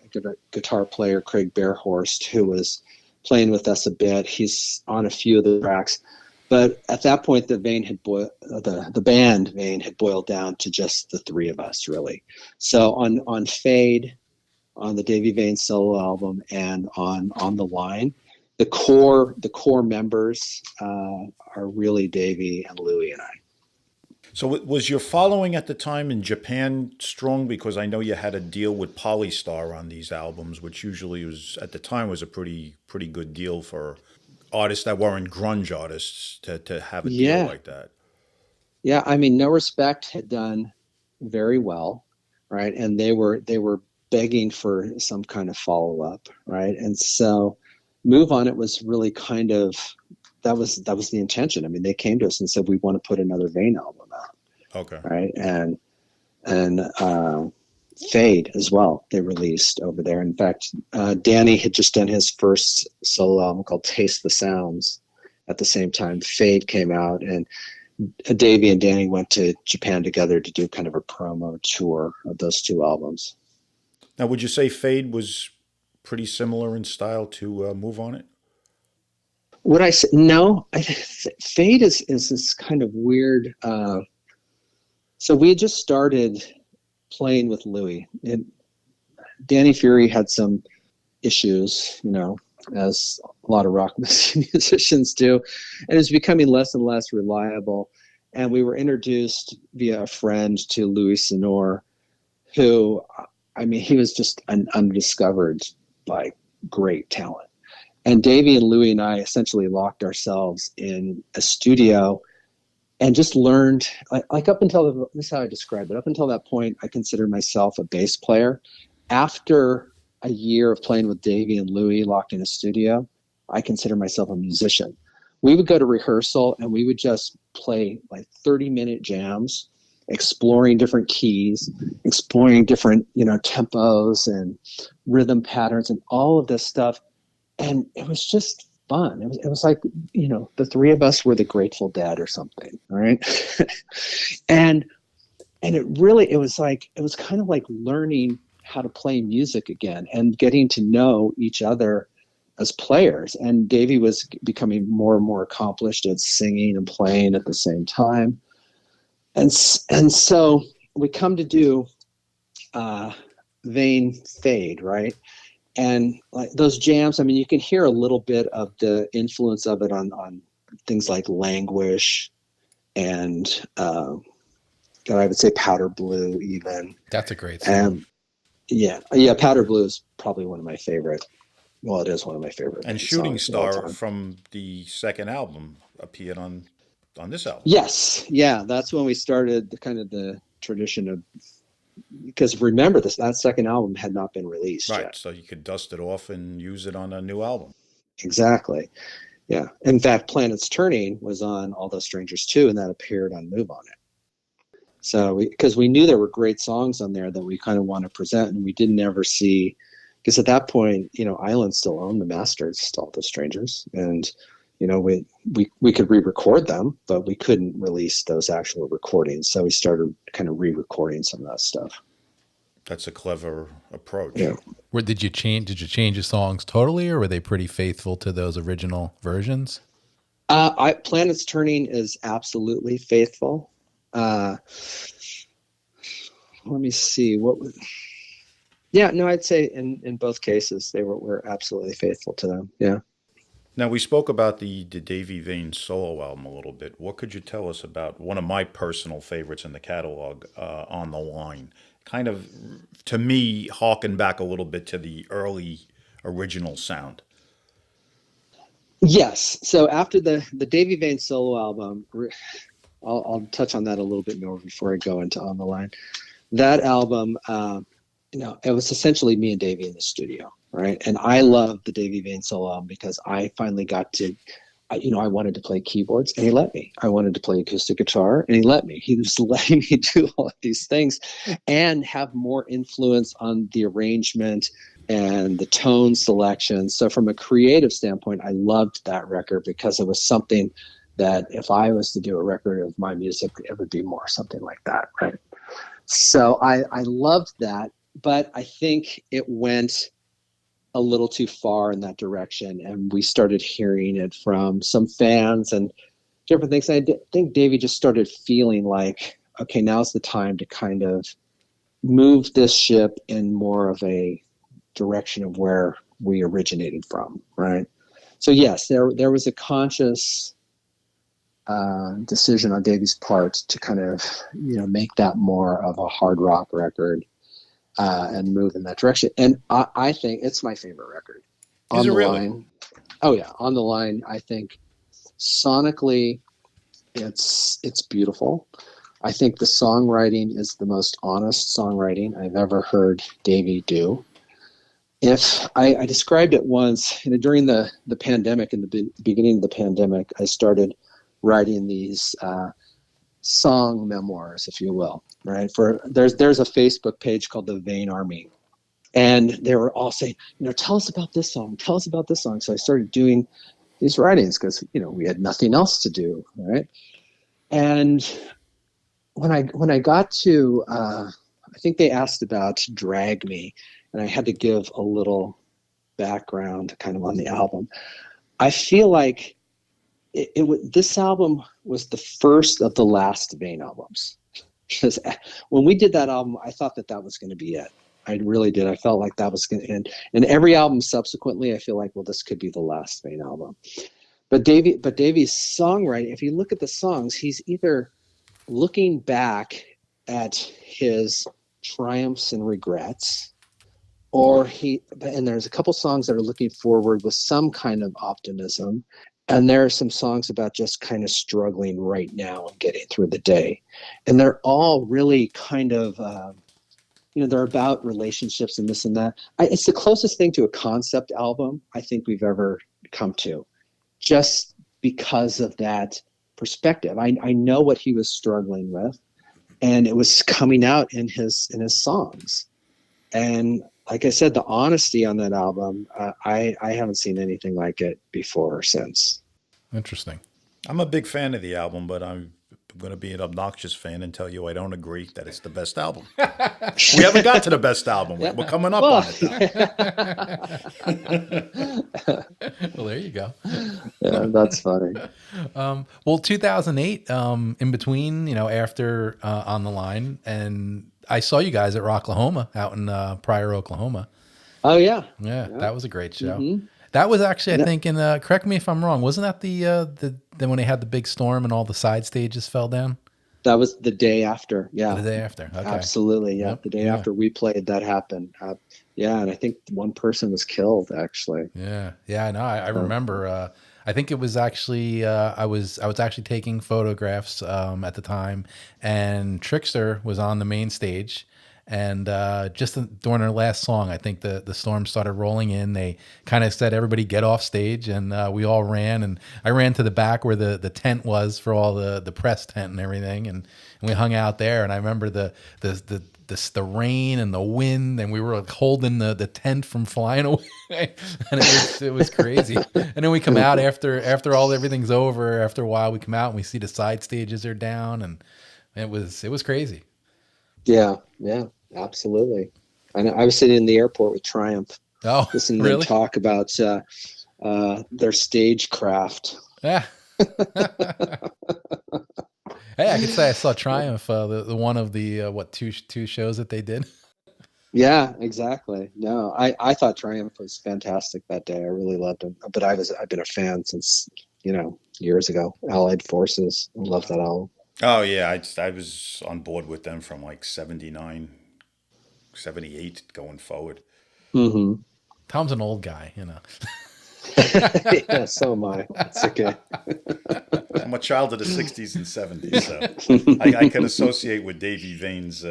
guitar player, Craig Bearhorst, who was playing with us a bit. He's on a few of the tracks, but at that point, the band Vain had boiled down to just the three of us, really. So on Fade, on the Davy Vain solo album and on the line. The core members are really Davy and Louie and I. So was your following at the time in Japan strong? Because I know you had a deal with Polystar on these albums, which usually was at the time was a pretty good deal for artists that weren't grunge artists to have a deal like that. Yeah, I mean, No Respect had done very well, right? And they were begging for some kind of follow up, right? And so Move On It was really kind of that was the intention. I mean, they came to us and said, we want to put another Vain album out. Okay. Right. And Fade as well, they released over there. In fact, Danny had just done his first solo album called Taste the Sounds. At the same time, Fade came out, and Davey and Danny went to Japan together to do kind of a promo tour of those two albums. Now, would you say Fade was pretty similar in style to Move On It? Would I say no? Fade is this kind of weird. So we had just started playing with Louie, and Danny Fury had some issues, as a lot of rock musicians do, and it was becoming less and less reliable. And we were introduced via a friend to Louis Sonor, who, I mean, he was just an undiscovered, great talent. And Davey and Louie and I essentially locked ourselves in a studio and just learned, up until, this is how I describe it, up until that point, I considered myself a bass player. After a year of playing with Davey and Louie locked in a studio, I consider myself a musician. We would go to rehearsal and we would just play 30-minute jams, exploring different keys, exploring different, tempos and rhythm patterns and all of this stuff. And it was just fun. It was like, the three of us were the Grateful Dead or something. All right. and it was kind of like learning how to play music again and getting to know each other as players. And Davey was becoming more and more accomplished at singing and playing at the same time. And so we come to do Vain Fade, right? And those jams, I mean, you can hear a little bit of the influence of it on things like Languish and I would say Powder Blue even. That's a great song. Yeah, Powder Blue is probably one of my favorite. Well, it is one of my favorite. And Shooting Star from the second album appeared on this album. Yes, yeah, that's when we started the tradition of. Because remember, that second album had not been released yet. So you could dust it off and use it on a new album. Exactly. Yeah. In fact, Planets Turning was on All Those Strangers too, and that appeared on Move On It. So because we knew there were great songs on there that we kind of want to present, and we didn't ever see, because at that point, Island still owned the masters to All Those Strangers, and we could re-record them, but we couldn't release those actual recordings. So we started kind of re-recording some of that stuff. That's a clever approach. Yeah. Did you change the songs totally, or were they pretty faithful to those original versions? Planets Turning is absolutely faithful. Let me see I'd say in both cases they were absolutely faithful to them. Yeah. Now, we spoke about the Davy Vain solo album a little bit. What could you tell us about one of my personal favorites in the catalog, On the Line? Kind of, to me, harken back a little bit to the early original sound. Yes. So after the Davy Vain solo album, I'll touch on that a little bit more before I go into On the Line. That album, it was essentially me and Davy in the studio. Right. And I love the Davy Vain solo album because I finally got to, I wanted to play keyboards and he let me. I wanted to play acoustic guitar and he let me. He was letting me do all of these things and have more influence on the arrangement and the tone selection. So from a creative standpoint, I loved that record because it was something that if I was to do a record of my music, it would be more something like that. Right. So I loved that, but I think it went a little too far in that direction, and we started hearing it from some fans and different things. I think Davey just started feeling like, okay, now's the time to kind of move this ship in more of a direction of where we originated from, right? So yes, there was a conscious decision on Davy's part to kind of, make that more of a hard rock record and move in that direction. And I think it's my favorite record. Is it really? Line. Oh yeah, On the Line. I think sonically, it's beautiful. I think the songwriting is the most honest songwriting I've ever heard Davy do. If I described it once during the pandemic, in the beginning of the pandemic, I started writing these song memoirs, if you will, right? There's a Facebook page called the Vain Army, and they were all saying, tell us about this song, tell us about this song. So I started doing these writings because we had nothing else to do, right? And when I got to, I think they asked about Drag Me, and I had to give a little background kind of on the album. I feel like this album was the first of the last Vain albums. Because when we did that album, I thought that was going to be it. I really did. I felt like that was going to end. And every album subsequently, I feel like, well, this could be the last Vain album. But Davy's songwriting, if you look at the songs, he's either looking back at his triumphs and regrets, and there's a couple songs that are looking forward with some kind of optimism. And there are some songs about just kind of struggling right now and getting through the day. And they're all really kind of, they're about relationships and this and that. It's the closest thing to a concept album I think we've ever come to, just because of that perspective. I know what he was struggling with, and it was coming out in his songs. And like I said, the honesty on that album, I haven't seen anything like it before or since. Interesting. I'm a big fan of the album, but I'm going to be an obnoxious fan and tell you I don't agree that it's the best album. We haven't got to the best album. We're coming up on it, though. Well, there you go. Yeah, that's funny. 2008, in between, after On the Line, and I saw you guys at Rocklahoma out in Pryor, Oklahoma. Oh yeah, that was a great show. Mm-hmm. That was actually, I think, correct me if I'm wrong, wasn't that the when they had the big storm and all the side stages fell down? That was the day after. Yeah, the day after. Okay. Absolutely. Yeah, the day after we played, that happened. And I think one person was killed, actually. Yeah. No, I remember. I think it was actually I was actually taking photographs at the time, and Trickster was on the main stage, and just during our last song, I think the storm started rolling in. They kind of said, "Everybody get off stage," and we all ran, and I ran to the back where the tent was for all the press tent and everything, and we hung out there. And I remember the rain and the wind, and we were like holding the tent from flying away, and it was crazy. And then we come out after everything's over. After a while, we come out and we see the side stages are down, and it was crazy. Yeah, absolutely. I was sitting in the airport with Triumph, listening to them talk about their stagecraft. Yeah. Hey, I could say I saw Triumph, the one of the two shows that they did. Yeah, exactly. No, I thought Triumph was fantastic that day. I really loved him. But I've been a fan since years ago. Allied Forces, I love that album. Oh yeah, I was on board with them from like 79, 78 going forward. Mm-hmm. Tom's an old guy, Yeah, so am I. It's okay. I'm a child of the 60s and 70s, so I can associate with Davy Vain's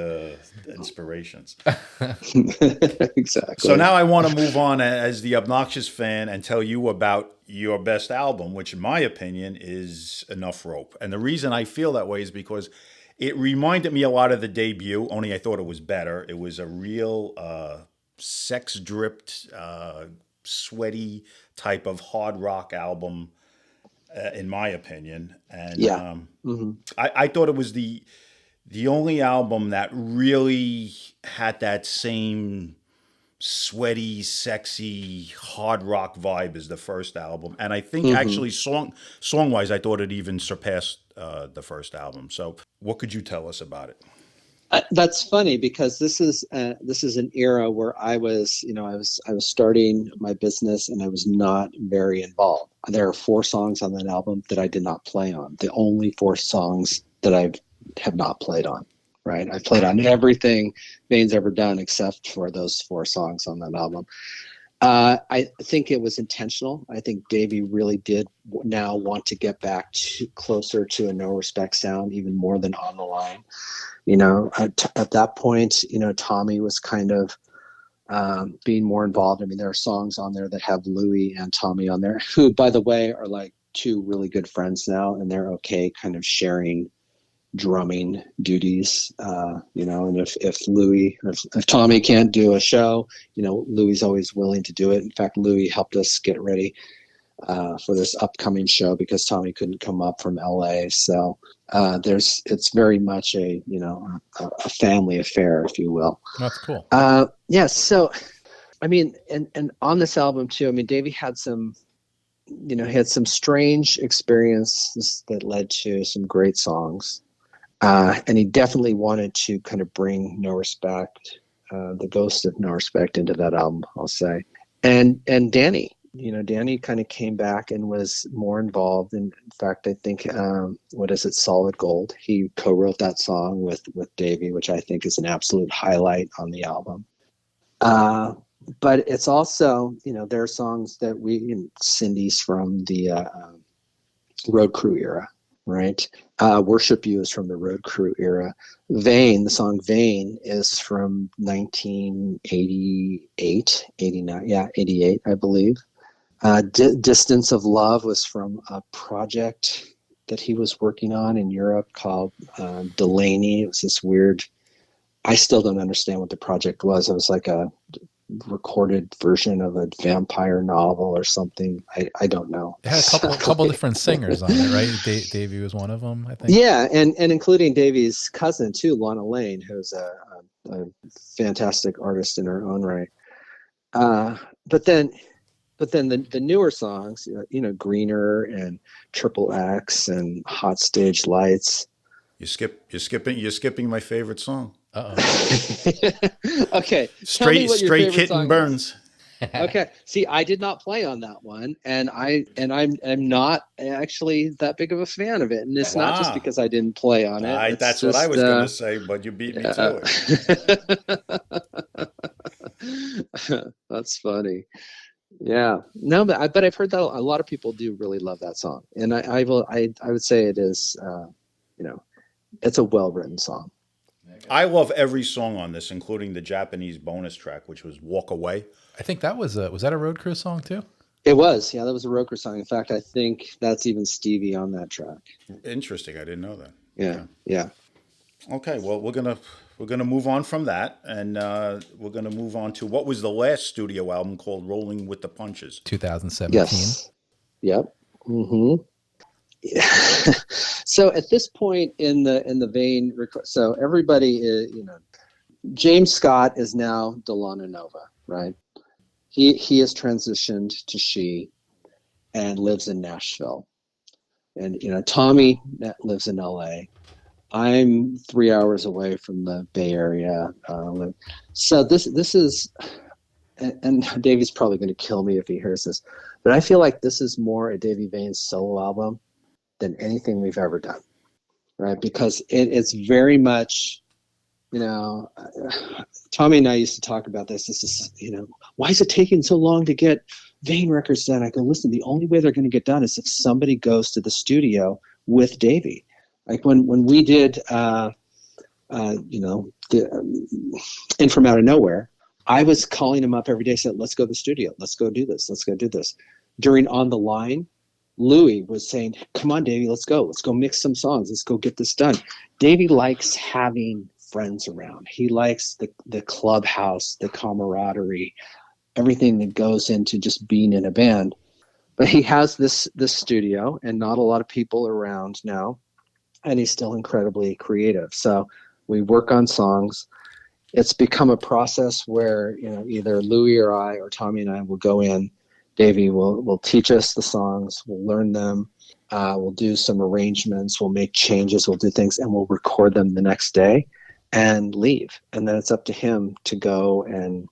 inspirations. Exactly. So now I want to move on as the obnoxious fan and tell you about your best album, which in my opinion is Enough Rope. And the reason I feel that way is because it reminded me a lot of the debut, only I thought it was better. It was a real sex-dripped, sweaty type of hard rock album, in my opinion. And I thought it was the only album that really had that same sweaty, sexy, hard rock vibe as the first album. And I think actually song-wise, I thought it even surpassed the first album. So what could you tell us about it? That's funny because this is an era where I was starting my business and I was not very involved. There are 4 songs on that album that I did not play on. The only 4 songs that I have not played on. Right, I played on everything Vain's ever done except for those 4 songs on that album. I think it was intentional. I think Davy really did now want to get back closer to a No Respect sound, even more than On the Line. At that point, Tommy was kind of being more involved. I mean, there are songs on there that have Louis and Tommy on there, who, by the way, are like 2 really good friends now, and they're okay kind of sharing drumming duties, and if Tommy can't do a show, Louis is always willing to do it. In fact, Louis helped us get ready for this upcoming show because Tommy couldn't come up from LA. So it's very much a family affair, if you will. That's cool. Yeah. So, I mean, and on this album too, I mean, Davey had some strange experiences that led to some great songs. And he definitely wanted to kind of bring No Respect, the ghost of No Respect into that album, I'll say. And Danny kind of came back and was more involved. In fact, I think, Solid Gold? He co-wrote that song with Davey, which I think is an absolute highlight on the album. But it's also, there are songs that Cindy's from the Road Crew era. Right. Worship You is from the Road Crew era. Vain, the song Vain, is from 1988, 89. Yeah, 88, I believe. Distance of Love was from a project that he was working on in Europe called Delaney. It was this weird, I still don't understand what the project was. It was like a recorded version of a vampire novel or something. I don't know. It had a couple different singers on it, right? Davey was one of them, I think. Yeah, and including Davey's cousin too, Lana Lane, who's a fantastic artist in her own right. But then the newer songs, Greener and Triple X and Hot Stage Lights. You're skipping my favorite song. Okay. Straight Kitten Burns. Okay. See, I did not play on that one, and I'm not actually that big of a fan of it, and it's not just because I didn't play on it. That's just what I was going to say, but you beat me to it. That's funny. Yeah. No, but I've heard that a lot of people do really love that song, and I would say it is, it's a well-written song. I love every song on this, including the Japanese bonus track, which was Walk Away. I think that was that a Road Crew song too? It was. Yeah, that was a Road Crew song. In fact, I think that's even Stevie on that track. Interesting. I didn't know that. Yeah. Okay. Well, we're gonna move on from that, and we're gonna move on to what was the last studio album called Rolling with the Punches. 2017. Yes. Yep. Mm-hmm. So at this point in the Vain, so everybody is, James Scott is now Dylana Nova, right? He has transitioned to She and lives in Nashville, and Tommy lives in LA. I'm 3 hours away from the Bay Area, so this is, and Davy's probably going to kill me if he hears this, but I feel like this is more a Davy Vain solo album than anything we've ever done, right? Because it's very much, Tommy and I used to talk about this. This is, why is it taking so long to get Vain records done? I go, listen, the only way they're going to get done is if somebody goes to the studio with Davy. Like when we did, the In From Out of Nowhere, I was calling him up every day, said, let's go to the studio. Let's go do this. Let's go do this. During On the Line, Louis was saying, come on, Davey, let's go mix some songs. Let's go get this done. Davey likes having friends around. He likes the clubhouse, the camaraderie, everything that goes into just being in a band. But he has this studio and not a lot of people around now. And he's still incredibly creative. So we work on songs. It's become a process where, either Louis or I or Tommy and I will go in. Davey will teach us the songs. We'll learn them. We'll do some arrangements. We'll make changes. We'll do things, and we'll record them the next day. and leave. And then it's up to him to go and,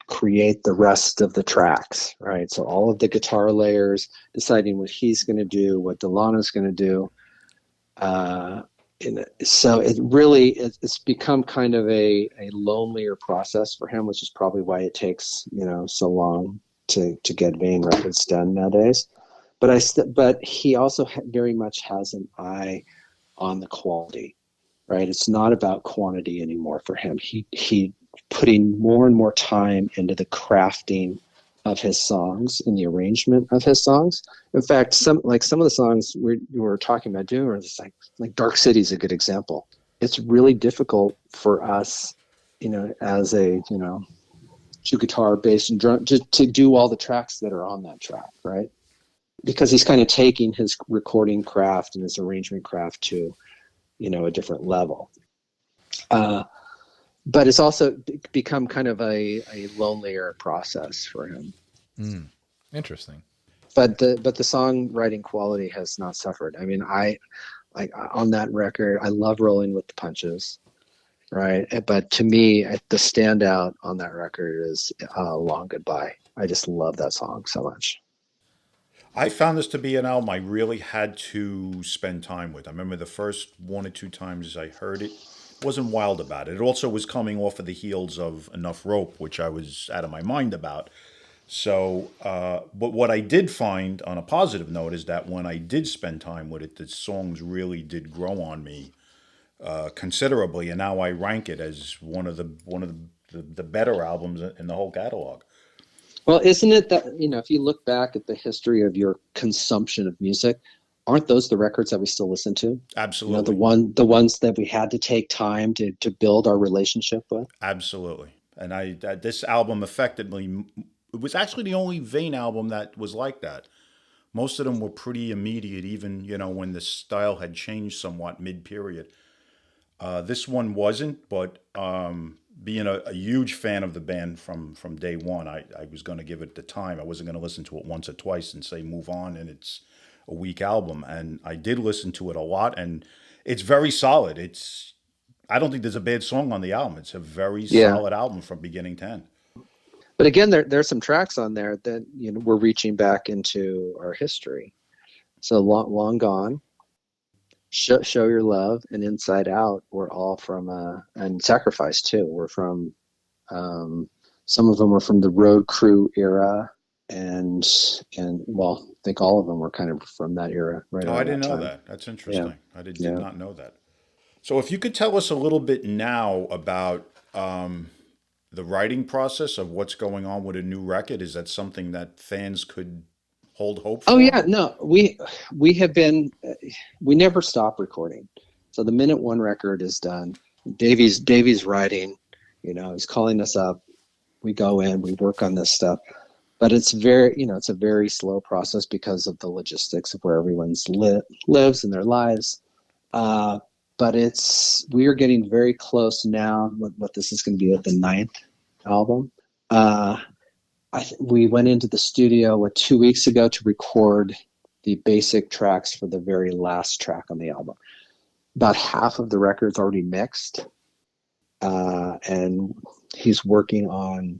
create the rest of the tracks, right? So all of the guitar layers, deciding what he's going to do, what Dylana's going to do. So it's become kind of a lonelier process for him, which is probably why it takes, so long to get Vain records done nowadays. But he also very much has an eye on the quality, right? It's not about quantity anymore for him. He putting more and more time into the crafting of his songs and the arrangement of his songs. In fact, some of the songs we were talking about doing are just like Dark City is a good example. It's really difficult for us, as a, two guitar, bass, and drum to do all the tracks that are on that track, right? Because he's kind of taking his recording craft and his arrangement craft to, a different level. But it's also become kind of a lonelier process for him. Interesting. But the songwriting quality has not suffered. I mean, I on that record, I love Rolling with the Punches, right? But to me, the standout on that record is Long Goodbye. I just love that song so much. I found this to be an album I really had to spend time with. I remember the first one or two times I heard it, wasn't wild about it. It also was coming off of the heels of Enough Rope, which I was out of my mind about. So, but what I did find on a positive note is that when I did spend time with it, the songs really did grow on me considerably, and now I rank it as one of the better albums in the whole catalog. Well, isn't it that, if you look back at the history of your consumption of music, aren't those the records that we still listen to? Absolutely. The ones that we had to take time to build our relationship with? Absolutely. And this album affected me. It was actually the only Vain album that was like that. Most of them were pretty immediate, even, when the style had changed somewhat mid-period. This one wasn't, but being a huge fan of the band from day one, I was going to give it the time. I wasn't going to listen to it once or twice and say, move on, and it's a weak album. And I did listen to it a lot, and it's very solid. I don't think there's a bad song on the album. It's a very solid album from beginning to end. But again, there's some tracks on there that, we're reaching back into our history. So Long Gone, Show Your Love, and Inside Out were all from, and Sacrifice too, were from, some of them were from the Road Crew era, and well, I think all of them were kind of from that era. Right. Oh, I didn't know that. That's interesting. Yeah. I did not know that. So if you could tell us a little bit now about the writing process of what's going on with a new record, is that something that fans could hold hope for? Oh yeah, no, we have been, we never stop recording. So the minute one record is done, Davy's writing, he's calling us up, we go in, we work on this stuff, but it's very, it's a very slow process because of the logistics of where everyone's lives in their lives. But we are getting very close now. What this is going to be at the 9th album. We went into the studio 2 weeks ago to record the basic tracks for the very last track on the album. About half of the record's already mixed, and he's working on,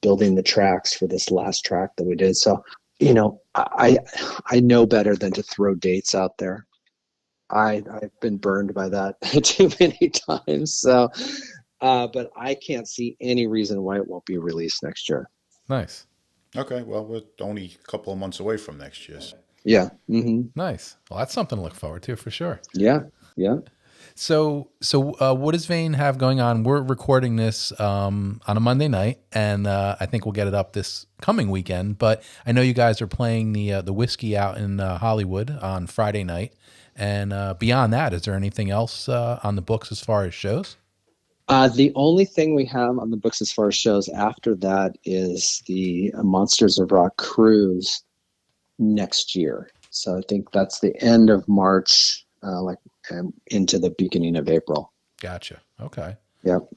building the tracks for this last track that we did. So, I know better than to throw dates out there. I've been burned by that too many times. So, but I can't see any reason why it won't be released next year. Nice. Okay. Well, we're only a couple of months away from next year. Yeah. Mm-hmm. Nice. Well, that's something to look forward to for sure. Yeah. Yeah. So what does Vain have going on? We're recording this on a Monday night, and I think we'll get it up this coming weekend. But I know you guys are playing the Whiskey out in Hollywood on Friday night. And beyond that, is there anything else on the books as far as shows? The only thing we have on the books as far as shows after that is the Monsters of Rock cruise next year. So I think that's the end of March, into the beginning of April. Gotcha. Okay. Yep.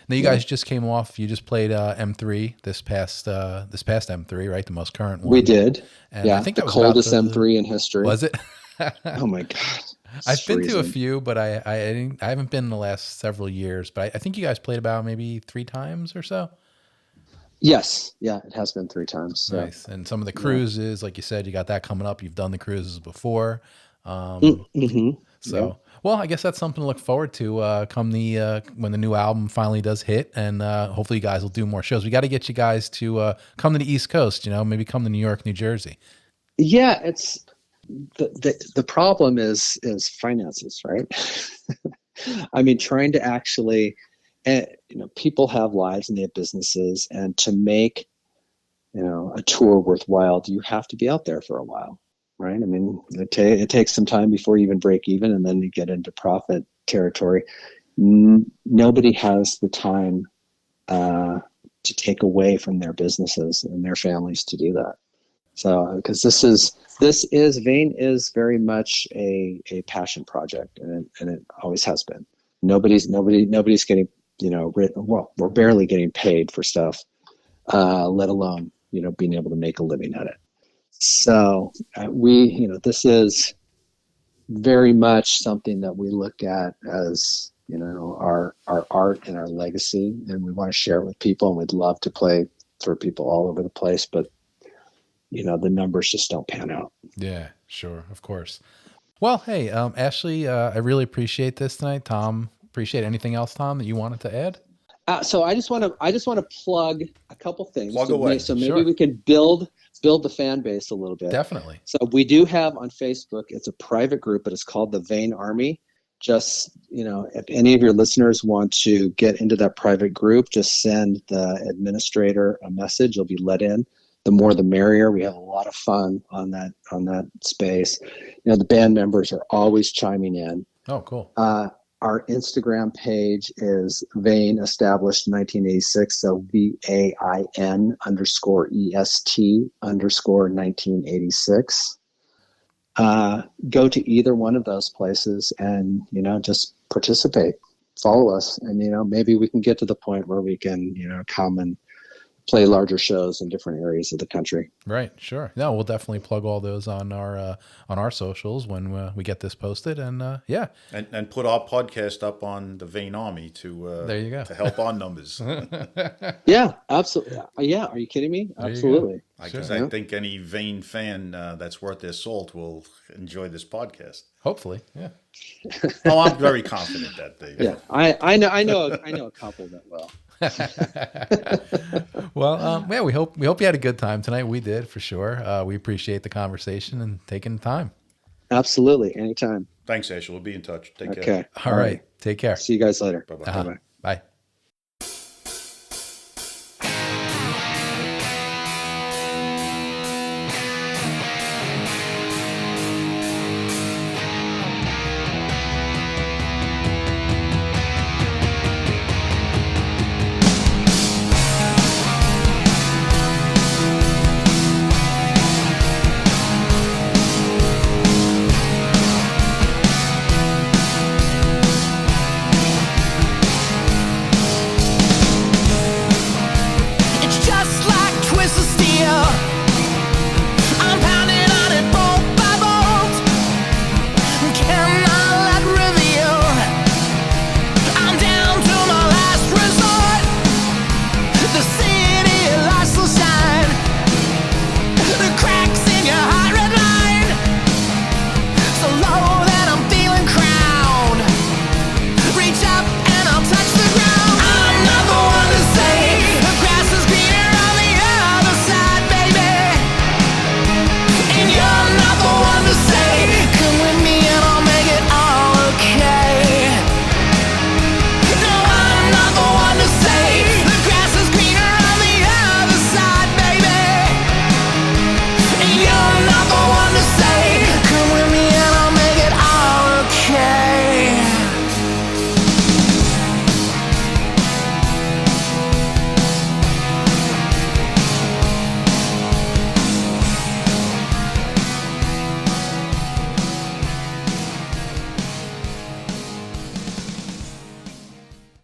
Now you guys just came off. You just played M3 this past M3, right? The most current one. We did. And I think the that was coldest M3 in history. Was it? Oh my God. I've been to a freezing. few, but I haven't been in the last several years. But I think you guys played about maybe 3 times or so. Yes, yeah, it has been 3 times. So, Nice. And some of the cruises, like you said, you got that coming up. You've done the cruises before. mm-hmm. Yeah. So, well, I guess that's something to look forward to come the when the new album finally does hit, and hopefully you guys will do more shows. We got to get you guys to come to the East Coast. You know, maybe come to New York, New Jersey. Yeah, it's the problem is finances, right? I mean, trying to actually, people have lives and they have businesses, and to make, a tour worthwhile, you have to be out there for a while, right? I mean, it takes some time before you even break even, and then you get into profit territory. Nobody has the time to take away from their businesses and their families to do that. So, because this is Vain is very much a passion project, and it always has been. Nobody's getting, well, we're barely getting paid for stuff, let alone, being able to make a living at it. So this is very much something that we look at as, our art and our legacy, and we want to share it with people, and we'd love to play for people all over the place, but the numbers just don't pan out. Yeah, sure, of course. Well, hey, Ashley, I really appreciate this tonight. Tom, appreciate anything else, Tom, that you wanted to add? So I just want to plug a couple things. Plug away. So maybe Sure. we can build the fan base a little bit. Definitely. So we do have on Facebook, it's a private group, but it's called the Vain Army. Just, if any of your listeners want to get into that private group, just send the administrator a message. You'll be let in. The more the merrier. We have a lot of fun on that space. The band members are always chiming in. Oh, cool. Our Instagram page is Vain established 1986. So VAIN_EST_1986. Go to either one of those places and, just participate, follow us. And, maybe we can get to the point where we can, come and play larger shows in different areas of the country. Right. Sure. No, we'll definitely plug all those on our socials when we get this posted. And yeah. And put our podcast up on the Vain Army to There you go. to help our numbers. Yeah, absolutely. Yeah. Are you kidding me? There you Absolutely. Because Sure. I think any Vain fan that's worth their salt will enjoy this podcast. Hopefully. Yeah. Oh, I'm very confident that they. Yeah. I know a couple that will. Well, yeah, we hope you had a good time tonight. We did, for sure. We appreciate the conversation and taking the time. Absolutely. Anytime. Thanks, Ashley. We'll be in touch. Take care. Okay. All right. Take care. See you guys later. Bye-bye. Uh-huh. Bye-bye. Bye.